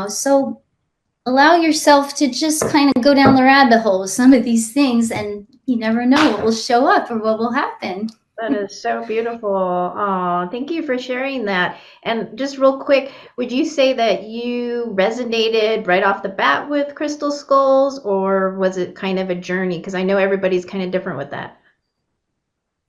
so allow yourself to just kind of go down the rabbit hole with some of these things, and you never know what will show up or what will happen. That is so beautiful. Oh, thank you for sharing that. And just real quick, would you say that you resonated right off the bat with crystal skulls, or was it kind of a journey? Because I know everybody's kind of different with that.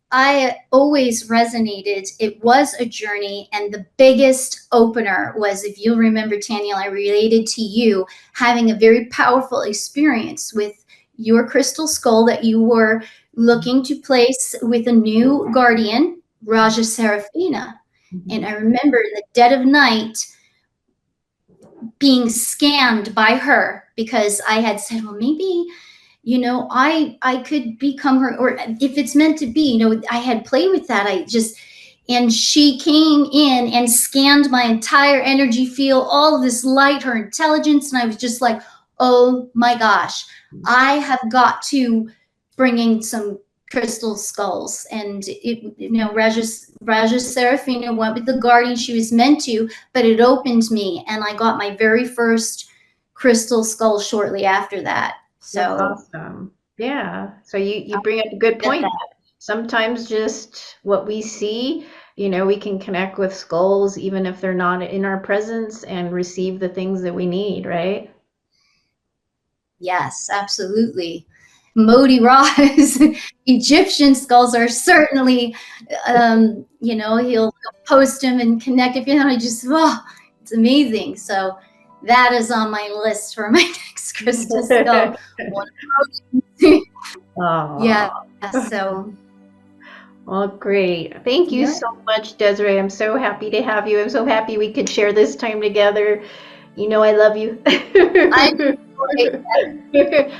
I always resonated. It was a journey, and the biggest opener was, if you'll remember, Tania, I related to you having a very powerful experience with your crystal skull that you were looking to place with a new guardian, Raja Serafina. And I remember in the dead of night being scanned by her, because I had said, well, maybe I could become her, or if it's meant to be, I had played with that. And she came in and scanned my entire energy field, all of this light, her intelligence. And I was just like, oh my gosh, I have got to bring in some crystal skulls. And Raja Serafina went with the guardian she was meant to, but it opened me, and I got my very first crystal skull shortly after that. So that's awesome. Yeah. So you bring up a good point. Sometimes just what we see, we can connect with skulls even if they're not in our presence, and receive the things that we need, right? Yes, absolutely. Modi Ra's Egyptian skulls are certainly, he'll post them and connect. If it's amazing. So that is on my list for my next crystal skull. Yeah. So. Well, great. Thank you so much, Desiree. I'm so happy to have you. I'm so happy we could share this time together. I love you.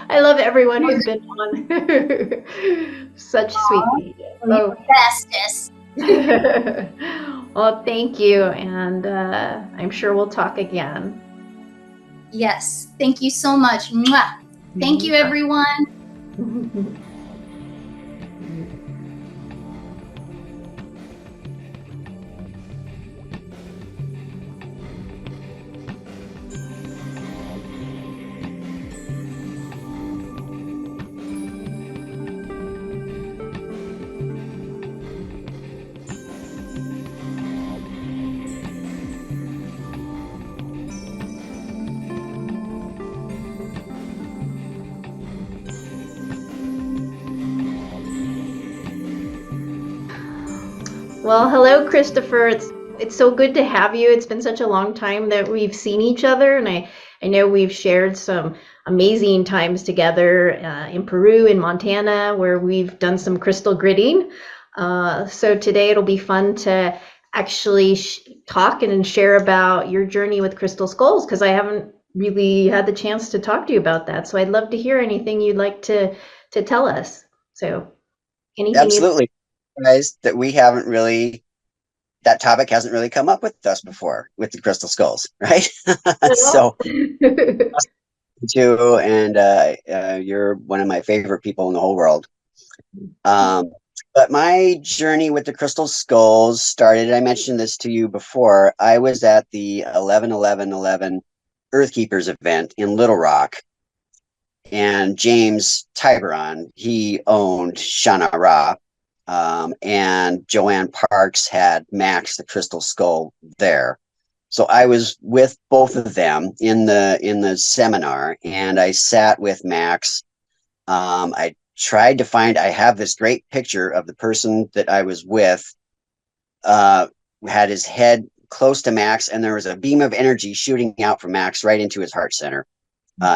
I love everyone who's been on. Such sweet people. Oh, bestest. Well, thank you, and I'm sure we'll talk again. Yes, thank you so much. Mwah. Thank you, everyone. Well, hello, Christopher. It's so good to have you. It's been such a long time that we've seen each other, and I know we've shared some amazing times together in Peru, in Montana, where we've done some crystal gridding. So today it'll be fun to actually talk and share about your journey with crystal skulls, because I haven't really had the chance to talk to you about that. So I'd love to hear anything you'd like to tell us. So anything. Absolutely. Guys, that we haven't really, that topic hasn't really come up with us before with the crystal skulls, right? So too, and you're one of my favorite people in the whole world. But my journey with the crystal skulls started, I mentioned this to you before, I was at the 11-11-11 Earthkeepers event in Little Rock, and James Tiberon, he owned Shana Ra. And Joanne Parks had Max the Crystal Skull there. So I was with both of them in the seminar, and I sat with Max. I tried to find, I have this great picture of the person that I was with, had his head close to Max, and there was a beam of energy shooting out from Max right into his heart center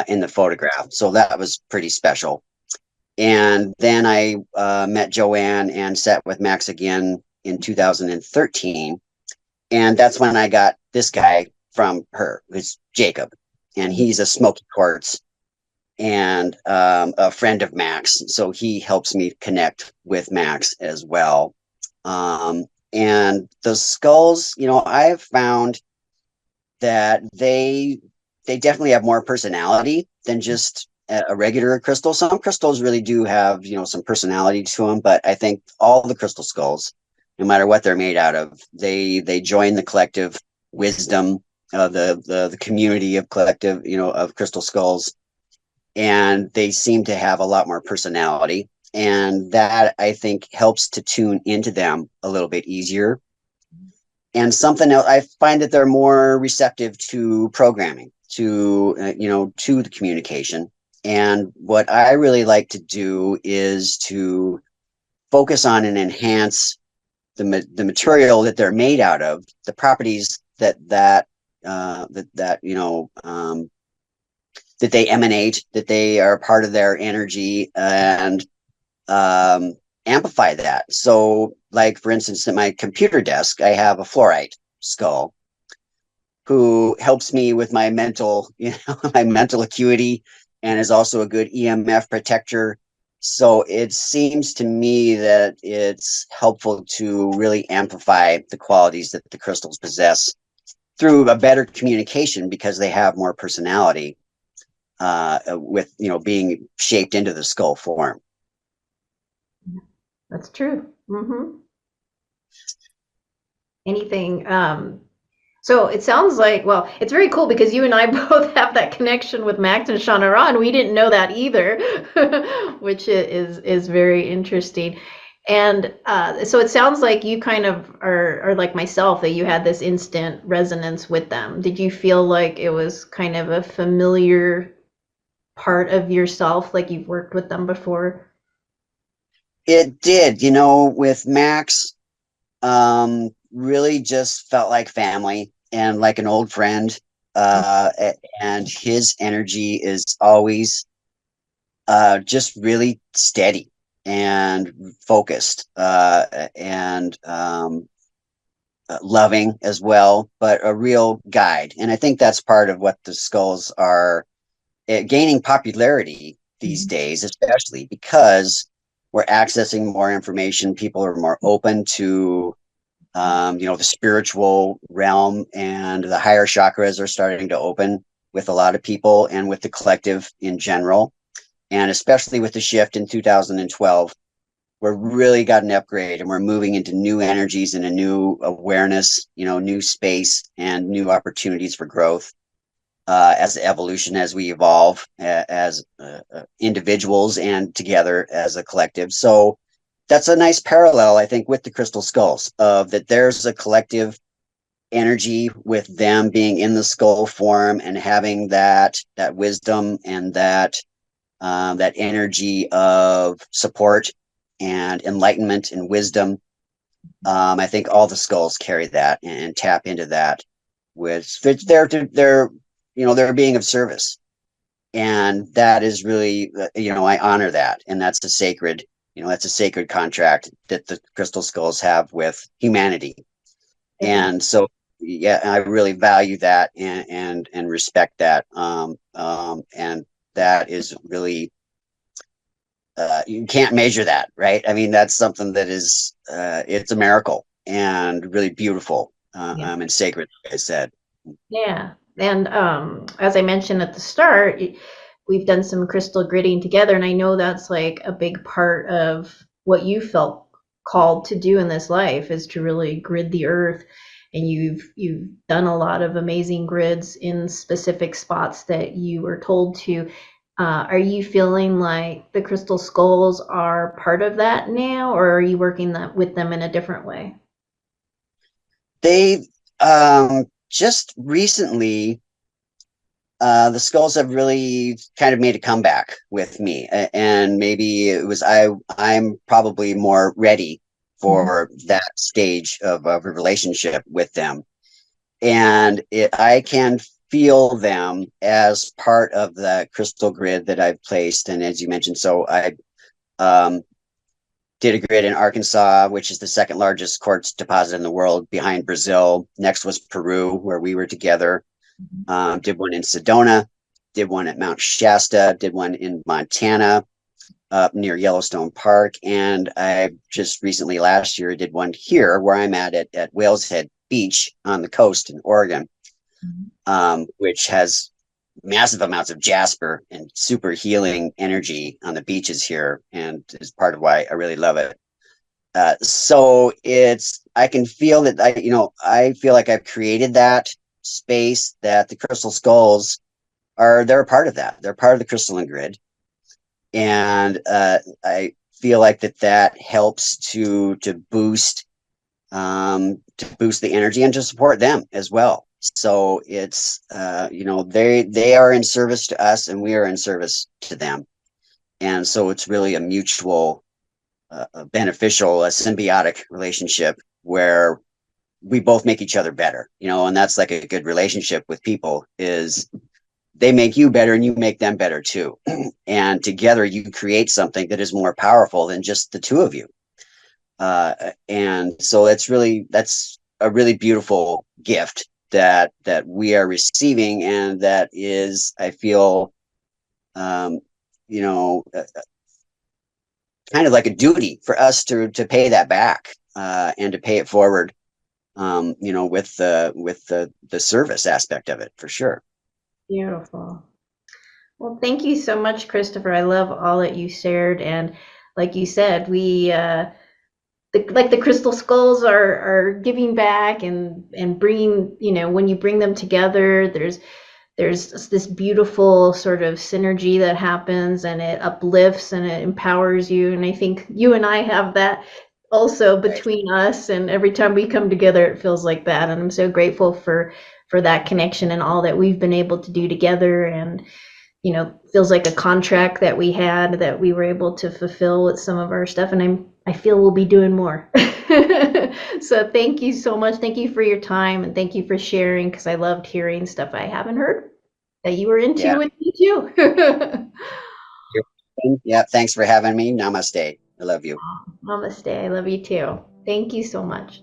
in the photograph. So that was pretty special. And then I met Joanne and sat with Max again in 2013. And that's when I got this guy from her, who's Jacob. And he's a smoky quartz and a friend of Max. So he helps me connect with Max as well. And the skulls, you know, I've found that they definitely have more personality than just a regular crystal. Some crystals really do have, you know, some personality to them, but I think all the crystal skulls, no matter what they're made out of, they join the collective wisdom of the community of collective, you know, of crystal skulls, and they seem to have a lot more personality. And that, I think, helps to tune into them a little bit easier. And something else, I find that they're more receptive to programming, to, you know, to the communication. And what I really like to do is to focus on and enhance the material that they're made out of, the properties that you know, that they emanate, that they are part of their energy, and amplify that. So, like, for instance, at my computer desk, I have a fluorite skull who helps me with my mental, you know, my mental acuity, and is also a good EMF protector. So it seems to me that it's helpful to really amplify the qualities that the crystals possess through a better communication, because they have more personality, with, you know, being shaped into the skull form. That's true. Mm-hmm. Anything, so it sounds like, well, it's very cool because you and I both have that connection with Max and Shauna Ra, and we didn't know that either, which is very interesting. And so it sounds like you kind of are like myself, that you had this instant resonance with them. Did you feel like it was kind of a familiar part of yourself, like you've worked with them before? It did, you know, with Max, really just felt like family and like an old friend. And his energy is always just really steady and focused, and loving as well, but a real guide. And I think that's part of what the skulls are gaining popularity these days, especially because we're accessing more information. People are more open to, you know, the spiritual realm, and the higher chakras are starting to open with a lot of people and with the collective in general. And especially with the shift in 2012, we're really got an upgrade, and we're moving into new energies and a new awareness, you know, new space and new opportunities for growth, as evolution, as we evolve as individuals and together as a collective. So that's a nice parallel, I think, with the crystal skulls, of that there's a collective energy with them being in the skull form and having that wisdom and that energy of support and enlightenment and wisdom. I think all the skulls carry that and tap into that, with they're you know, they're being of service, and that is really, you know, I honor that, and that's a sacred, you know, that's a sacred contract that the crystal skulls have with humanity. And so, yeah, I really value that and respect that, and that is really, you can't measure that, right? I mean, that's something that is, it's a miracle and really beautiful, and sacred, like I said. Yeah. And as I mentioned at the start, we've done some crystal gridding together, and I know that's like a big part of what you felt called to do in this life, is to really grid the earth. And you've done a lot of amazing grids in specific spots that you were told to. Are you feeling like the crystal skulls are part of that now, or are you working with them in a different way? They just recently the skulls have really kind of made a comeback with me, and maybe it was I'm probably more ready for that stage of a relationship with them, and I can feel them as part of the crystal grid that I've placed. And as you mentioned, so I did a grid in Arkansas, which is the second largest quartz deposit in the world behind Brazil. Next was Peru, where we were together. Did one in Sedona, did one at Mount Shasta, did one in Montana, up near Yellowstone Park. And I just recently, last year, did one here where I'm at Whales Head Beach on the coast in Oregon, which has massive amounts of jasper and super healing energy on the beaches here, and is part of why I really love it. So I can feel that I feel like I've created that space, that the crystal skulls they're a part of that. They're part of the crystalline grid. And I feel like that helps to boost the energy and to support them as well. So it's they are in service to us and we are in service to them. And so it's really a mutual beneficial, a symbiotic relationship where we both make each other better, and that's like a good relationship with people, is they make you better and you make them better too. And together you create something that is more powerful than just the two of you. And so that's a really beautiful gift that we are receiving, and that is, I feel, kind of like a duty for us to pay that back, and to pay it forward, with the service aspect of it, for sure. Beautiful. Well, thank you so much, Christopher. I love all that you shared. And like you said, we the crystal skulls are giving back and bringing, when you bring them together, there's this beautiful sort of synergy that happens, and it uplifts and it empowers you. And I think you and I have that also between us, and every time we come together, it feels like that. And I'm so grateful for that connection and all that we've been able to do together. And feels like a contract that we had that we were able to fulfill with some of our stuff, and I feel we'll be doing more. So thank you so much. Thank you for your time, and thank you for sharing, because I loved hearing stuff I haven't heard that you were into with me too. Yeah, thanks for having me. Namaste. I love you. Namaste. I love you too. Thank you so much.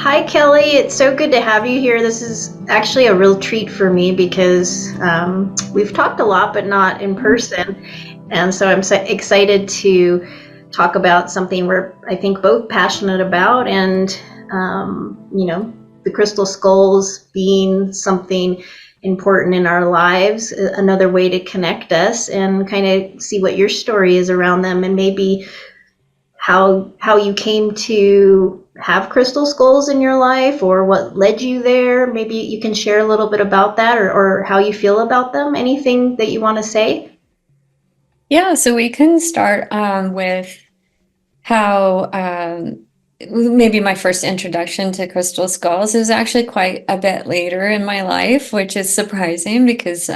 Hi, Kelly. It's so good to have you here. This is actually a real treat for me, because we've talked a lot, but not in person. And so I'm so excited to talk about something we're, I think, both passionate about. And, the crystal skulls being something, important in our lives, another way to connect us and kind of see what your story is around them, and maybe how you came to have crystal skulls in your life, or what led you there. Maybe you can share a little bit about that, or how you feel about them. Anything that you want to say? Yeah, so we can start with how maybe my first introduction to crystal skulls is actually quite a bit later in my life, which is surprising because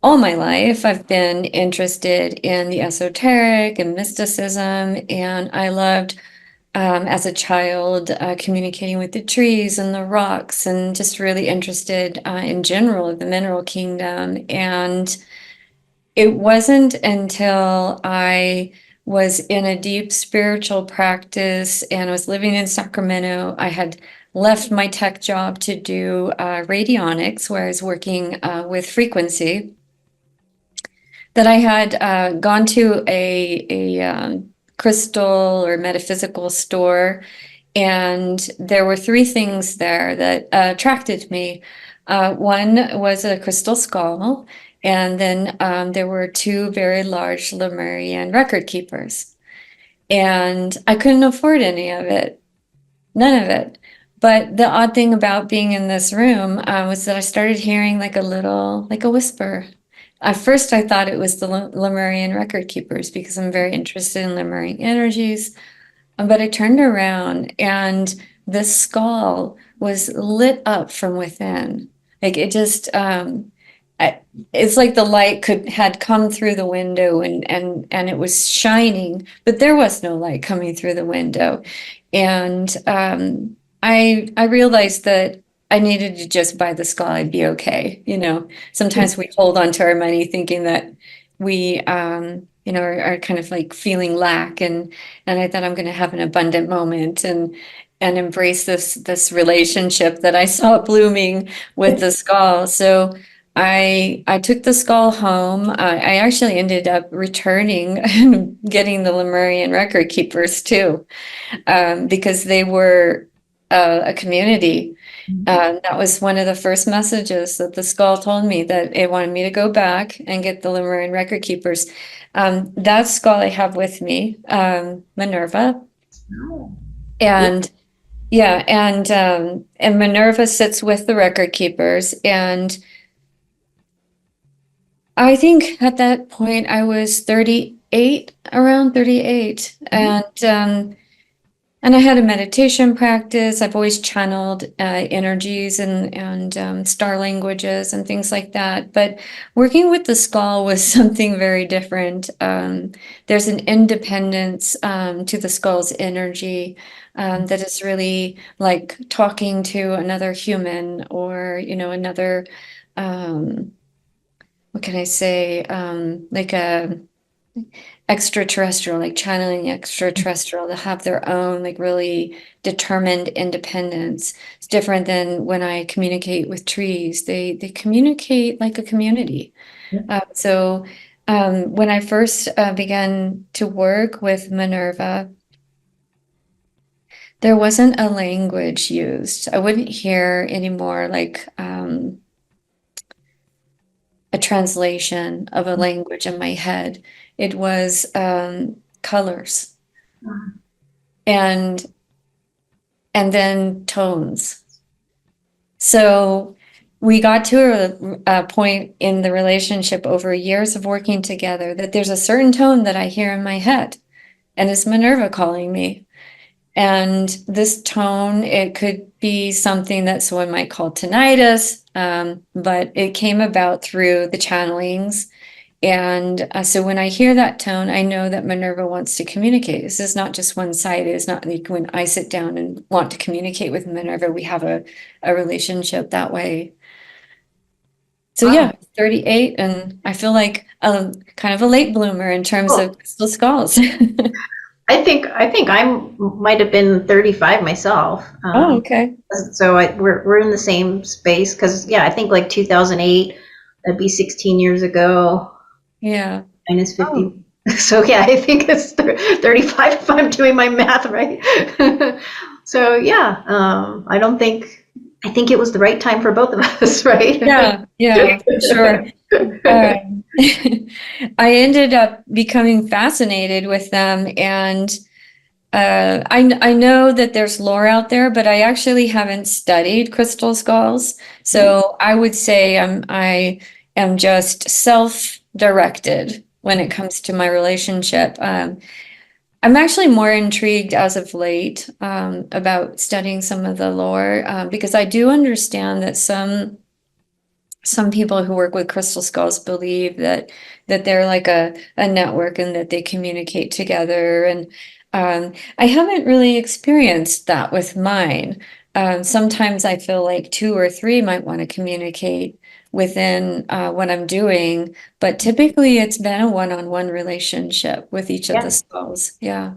all my life I've been interested in the esoteric and mysticism, and I loved as a child communicating with the trees and the rocks, and just really interested in general of the mineral kingdom. And it wasn't until I was in a deep spiritual practice and I was living in Sacramento. I had left my tech job to do radionics, where I was working with frequency, that I had gone to a crystal or metaphysical store, and there were three things there that attracted me. One was a crystal skull, and then there were two very large Lemurian record keepers. And I couldn't afford any of it, none of it. But the odd thing about being in this room was that I started hearing like a whisper. At first, I thought it was the Lemurian record keepers because I'm very interested in Lemurian energies. But I turned around and this skull was lit up from within. Like it just, it's like the light had come through the window and it was shining, but there was no light coming through the window. And I realized that I needed to just buy the skull, I'd be okay. You know, sometimes we hold on to our money thinking that we, are kind of like feeling lack. And I thought I'm going to have an abundant moment and embrace this relationship that I saw blooming with the skull. So I took the skull home. I actually ended up returning and getting the Lemurian record keepers too, because they were a community. That was one of the first messages that the skull told me, that it wanted me to go back and get the Lemurian record keepers. That skull I have with me, Minerva. And yeah, and Minerva sits with the record keepers. And I think at that point I was 38, around 38. And I had a meditation practice. I've always channeled energies and star languages and things like that. But working with the skull was something very different. There's an independence to the skull's energy that is really like talking to another human, or, another, what can I say, like a extraterrestrial, like channeling extraterrestrial, to have their own like really determined independence. It's different than when I communicate with trees. They communicate like a community. So when I first began to work with Minerva, there wasn't a language used. I wouldn't hear anymore like a translation of a language in my head. It was colors and then tones. So we got to a point in the relationship over years of working together that there's a certain tone that I hear in my head, and it's Minerva calling me. And this tone, it could be something that someone might call tinnitus, but it came about through the channelings. And so when I hear that tone, I know that Minerva wants to communicate. This is not just one-sided. It's not like when I sit down and want to communicate with Minerva, we have a relationship that way. So yeah, 38, and I feel like kind of a late bloomer in terms of crystal skulls. I think I might have been 35 myself. Okay. So we're in the same space, because I think like 2008, that'd be 16 years ago. Yeah. Minus 50. So I think it's 35 if I'm doing my math right. So I don't think I think it was the right time for both of us, right? Yeah, for sure. I ended up becoming fascinated with them, and I know that there's lore out there, but I actually haven't studied crystal skulls. So I would say I am just self-directed when it comes to my relationship. I'm actually more intrigued as of late about studying some of the lore because I do understand that some people who work with crystal skulls believe that they're like a network and that they communicate together. And I haven't really experienced that with mine. Sometimes I feel like 2 or 3 might want to communicate within what I'm doing, but typically it's been a one-on-one relationship with each of the skulls. Yeah.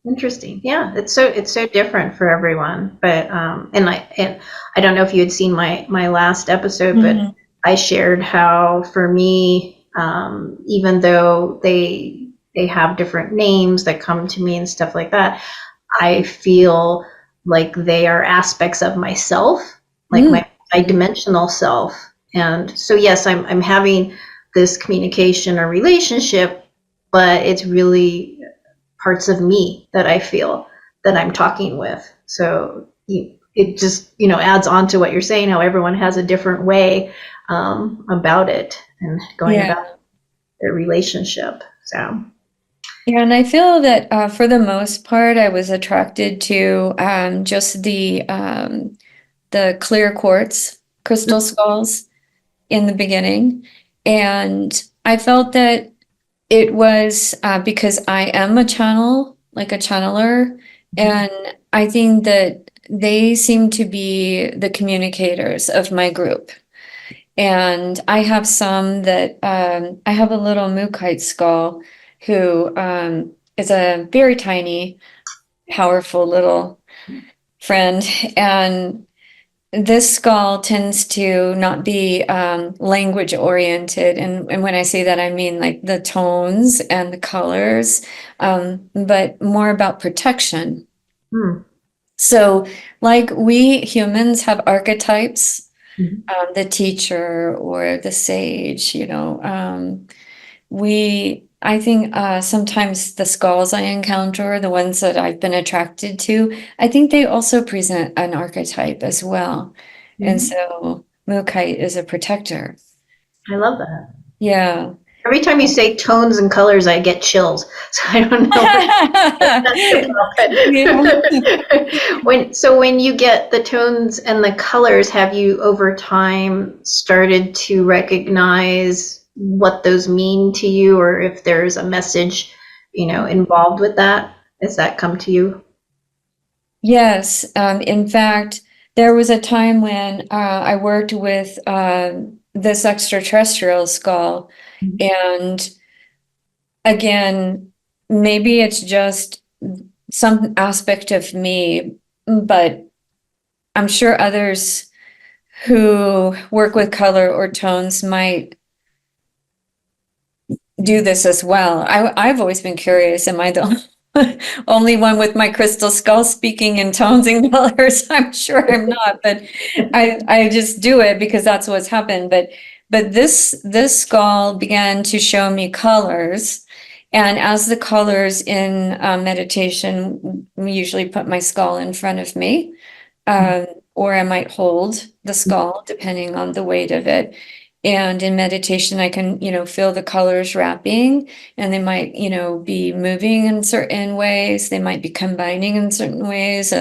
Interesting. Yeah, it's so different for everyone. But and I don't know if you had seen my last episode, but I shared how for me, even though they have different names that come to me and stuff like that, I feel like they are aspects of myself, like my dimensional self. And so yes, I'm having this communication or relationship, but it's really parts of me that I feel that I'm talking with. So it just, adds on to what you're saying, how everyone has a different way about it and going about their relationship. So. Yeah, and I feel that for the most part, I was attracted to just the clear quartz crystal skulls in the beginning. And I felt that it was because I am a channel, like a channeler, and I think that they seem to be the communicators of my group. And I have some that I have a little Mookite skull who is a very tiny, powerful little friend. And this skull tends to not be language oriented. And when I say that, I mean like the tones and the colors, but more about protection. So like we humans have archetypes, the teacher or the sage, I think sometimes the skulls I encounter, the ones that I've been attracted to, I think they also present an archetype as well. And so Mookite is a protector. I love that. Yeah. Every time you say tones and colors, I get chills. So I don't know. When you get the tones and the colors, have you over time started to recognize what those mean to you, or if there's a message, involved with that? Has that come to you? Yes. In fact, there was a time when I worked with this extraterrestrial skull. And again, maybe it's just some aspect of me, but I'm sure others who work with color or tones might do this as well. I've always been curious, am I the only one with my crystal skull speaking in tones and colors? I'm sure I'm not, but I just do it because that's what's happened. But this skull began to show me colors. And as the colors in meditation, we usually put my skull in front of me, or I might hold the skull depending on the weight of it. And in meditation, I can, feel the colors wrapping, and they might, be moving in certain ways. They might be combining in certain ways.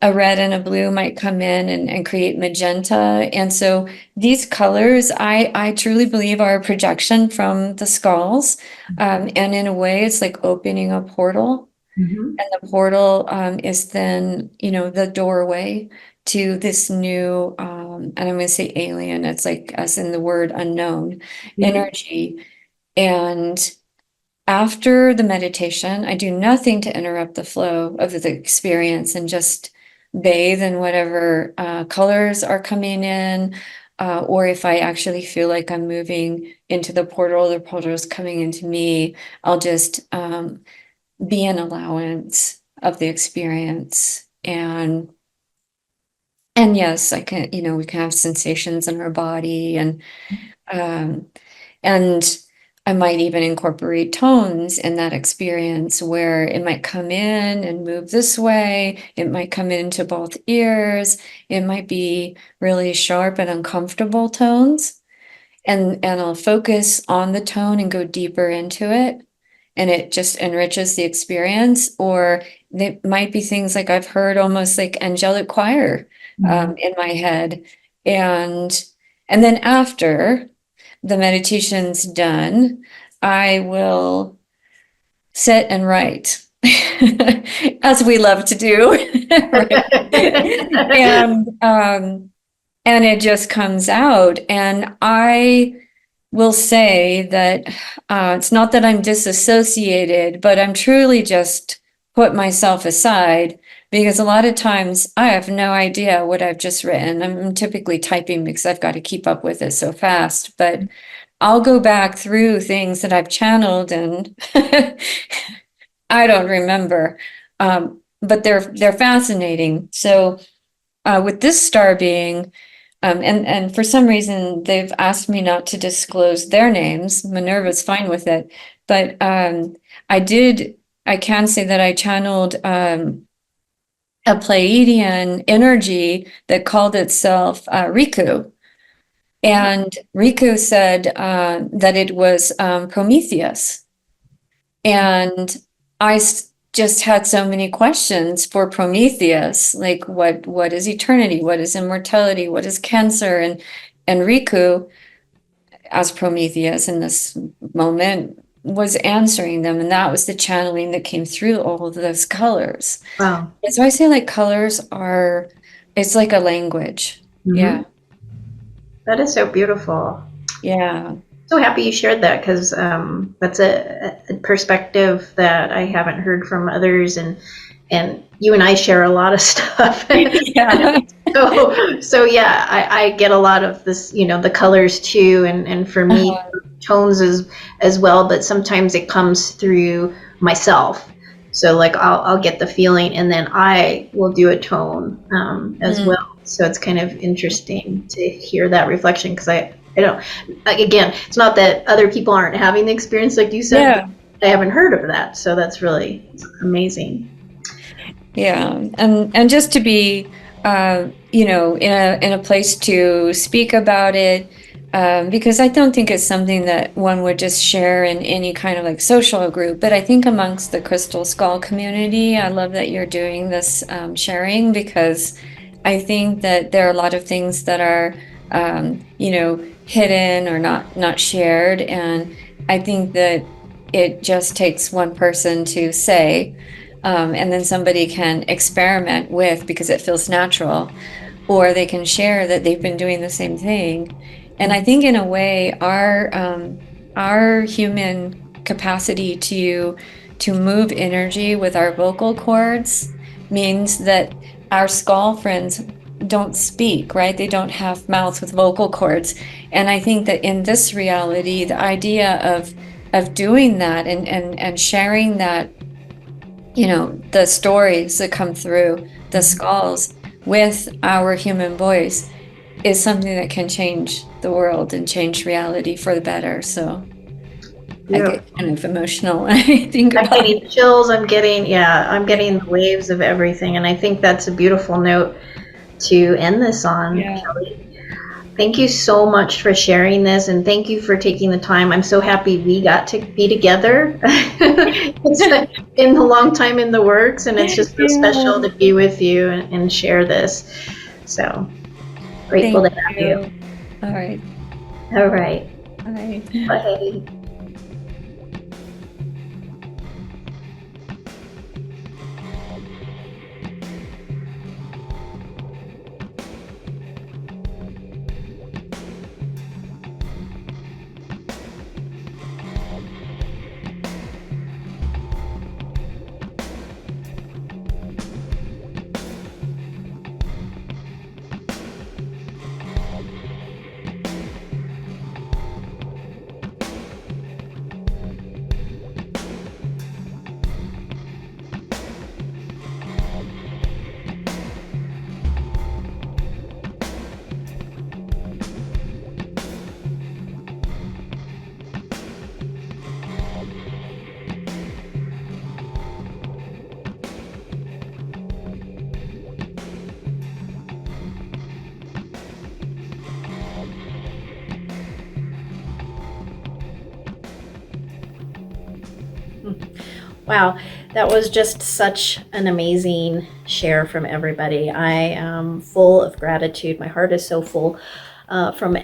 A red and a blue might come in and create magenta. And so these colors, I truly believe are a projection from the skulls. And in a way, it's like opening a portal. And the portal is then, the doorway to this new, and I'm going to say alien, it's like as in the word unknown energy. And after the meditation, I do nothing to interrupt the flow of the experience and just bathe in whatever colors are coming in. Or if I actually feel like I'm moving into the portal is coming into me, I'll just be an allowance of the experience. And And yes, I can, we can have sensations in our body, and I might even incorporate tones in that experience where it might come in and move this way. It might come into both ears. It might be really sharp and uncomfortable tones. And I'll focus on the tone and go deeper into it. And it just enriches the experience. Or it might be things like I've heard almost like angelic choir in my head. And then after the meditation's done, I will sit and write, as we love to do. And it just comes out. And I will say that it's not that I'm disassociated, but I'm truly just put myself aside, because a lot of times I have no idea what I've just written. I'm typically typing because I've got to keep up with it so fast, but I'll go back through things that I've channeled and I don't remember, but they're fascinating. So with this star being, and for some reason they've asked me not to disclose their names. Minerva's fine with it, but I can say that I channeled a Pleiadian energy that called itself Riku. And Riku said that it was Prometheus. And I just had so many questions for Prometheus, like what is eternity? What is immortality? What is cancer? And Riku, as Prometheus in this moment, was answering them. And that was the channeling that came through all of those colors. Wow. And so I say like colors it's like a language. Mm-hmm. Yeah. That is so beautiful. Yeah. So happy you shared that, because that's a perspective that I haven't heard from others, and you and I share a lot of stuff. Yeah. so yeah, I get a lot of this, the colors too, and for me, tones as well. But sometimes it comes through myself. So like I'll get the feeling, and then I will do a tone as well. So it's kind of interesting to hear that reflection, because I don't, again, it's not that other people aren't having the experience like you said. Yeah. I haven't heard of that. So that's really amazing. Yeah. And just to be, in a place to speak about it, because I don't think it's something that one would just share in any kind of like social group, but I think amongst the Crystal Skull community, I love that you're doing this sharing, because I think that there are a lot of things that are, hidden or not shared. And I think that it just takes one person to say, and then somebody can experiment with, because it feels natural, or they can share that they've been doing the same thing. And I think in a way, our human capacity to move energy with our vocal cords means that our skull friends don't speak, right? They don't have mouths with vocal cords. And I think that in this reality, the idea of doing that and sharing that, the stories that come through the skulls with our human voice is something that can change the world and change reality for the better. So I get kind of emotional when I think about it. I'm getting chills. I'm getting the waves of everything. And I think that's a beautiful note to end this on, Kelly. Thank you so much for sharing this, and thank you for taking the time. I'm so happy we got to be together. It's been a long time in the works, and it's just so special to be with you and share this. So grateful to have you. All right. Bye. Bye. Wow, that was just such an amazing share from everybody. I am full of gratitude. My heart is so full from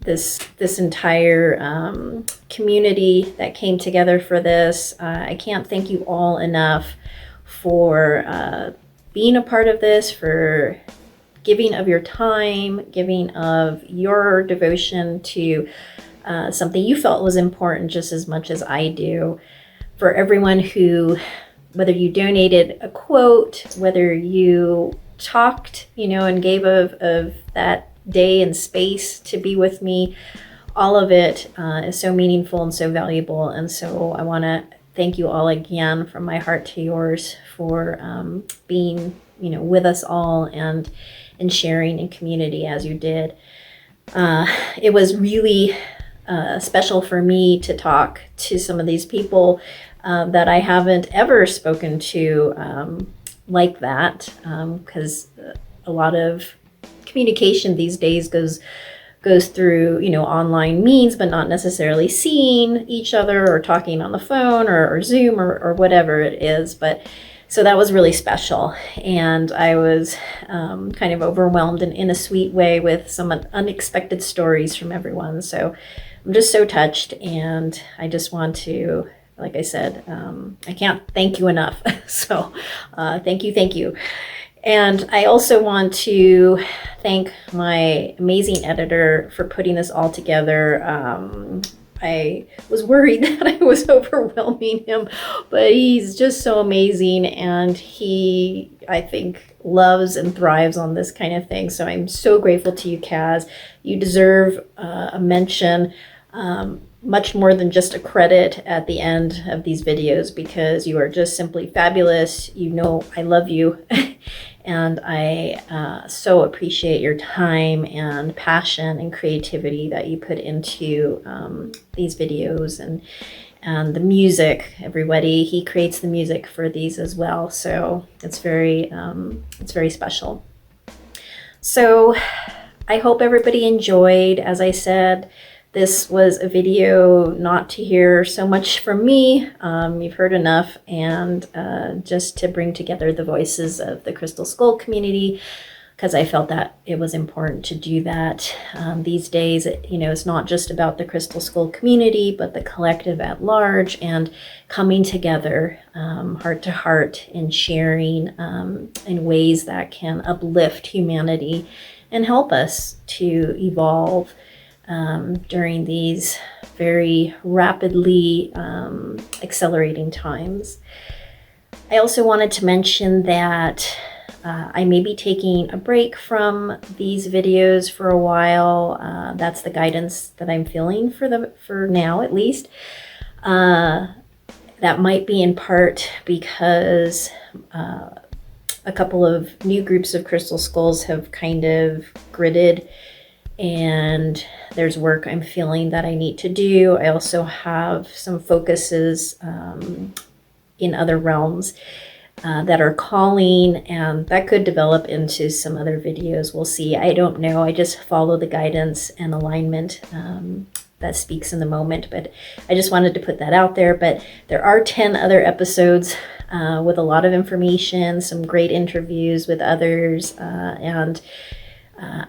this entire community that came together for this. I can't thank you all enough for being a part of this, for giving of your time, giving of your devotion to something you felt was important just as much as I do. For everyone who, whether you donated a quote, whether you talked, and gave of that day and space to be with me, all of it is so meaningful and so valuable. And so I want to thank you all again from my heart to yours for being, with us all and sharing in community as you did. It was really special for me to talk to some of these people that I haven't ever spoken to like that, because a lot of communication these days goes through online means, but not necessarily seeing each other or talking on the phone or Zoom or whatever it is. But so that was really special, and I was kind of overwhelmed in a sweet way with some unexpected stories from everyone. So I'm just so touched, and I just want to, like I said, I can't thank you enough. So thank you. And I also want to thank my amazing editor for putting this all together. I was worried that I was overwhelming him, but he's just so amazing, and he, I think, loves and thrives on this kind of thing. So I'm so grateful to you, Kaz. You deserve a mention, much more than just a credit at the end of these videos, because you are just simply fabulous. I love you. And I so appreciate your time and passion and creativity that you put into these videos, and the music. Everybody, he creates the music for these as well. So it's very special. So I hope everybody enjoyed. As I said, this was a video not to hear so much from me. You've heard enough, and just to bring together the voices of the Crystal Skull community, because I felt that it was important to do that. These days, it's not just about the Crystal Skull community, but the collective at large, and coming together heart to heart and sharing in ways that can uplift humanity and help us to evolve during these very rapidly accelerating times. I also wanted to mention that I may be taking a break from these videos for a while. That's the guidance that I'm feeling for now, at least. That might be in part because a couple of new groups of crystal skulls have kind of gridded, and there's work I'm feeling that I need to do. I also have some focuses in other realms that are calling, and that could develop into some other videos. We'll see. I don't know. I just follow the guidance and alignment that speaks in the moment, but I just wanted to put that out there. But there are 10 other episodes with a lot of information, some great interviews with others, and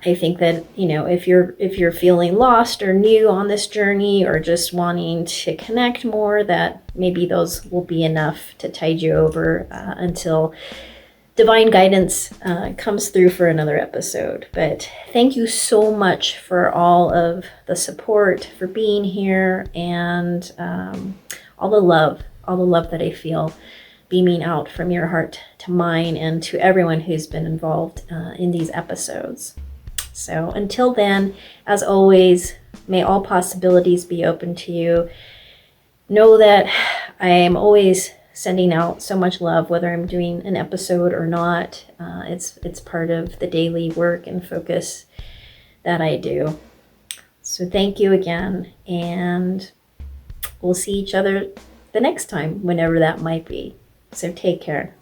I think that, if you're feeling lost or new on this journey, or just wanting to connect more, that maybe those will be enough to tide you over until divine guidance comes through for another episode. But thank you so much for all of the support, for being here, and all the love that I feel beaming out from your heart to mine, and to everyone who's been involved in these episodes. So until then, as always, may all possibilities be open to you. Know that I am always sending out so much love, whether I'm doing an episode or not. It's part of the daily work and focus that I do. So thank you again, and we'll see each other the next time, whenever that might be. So take care.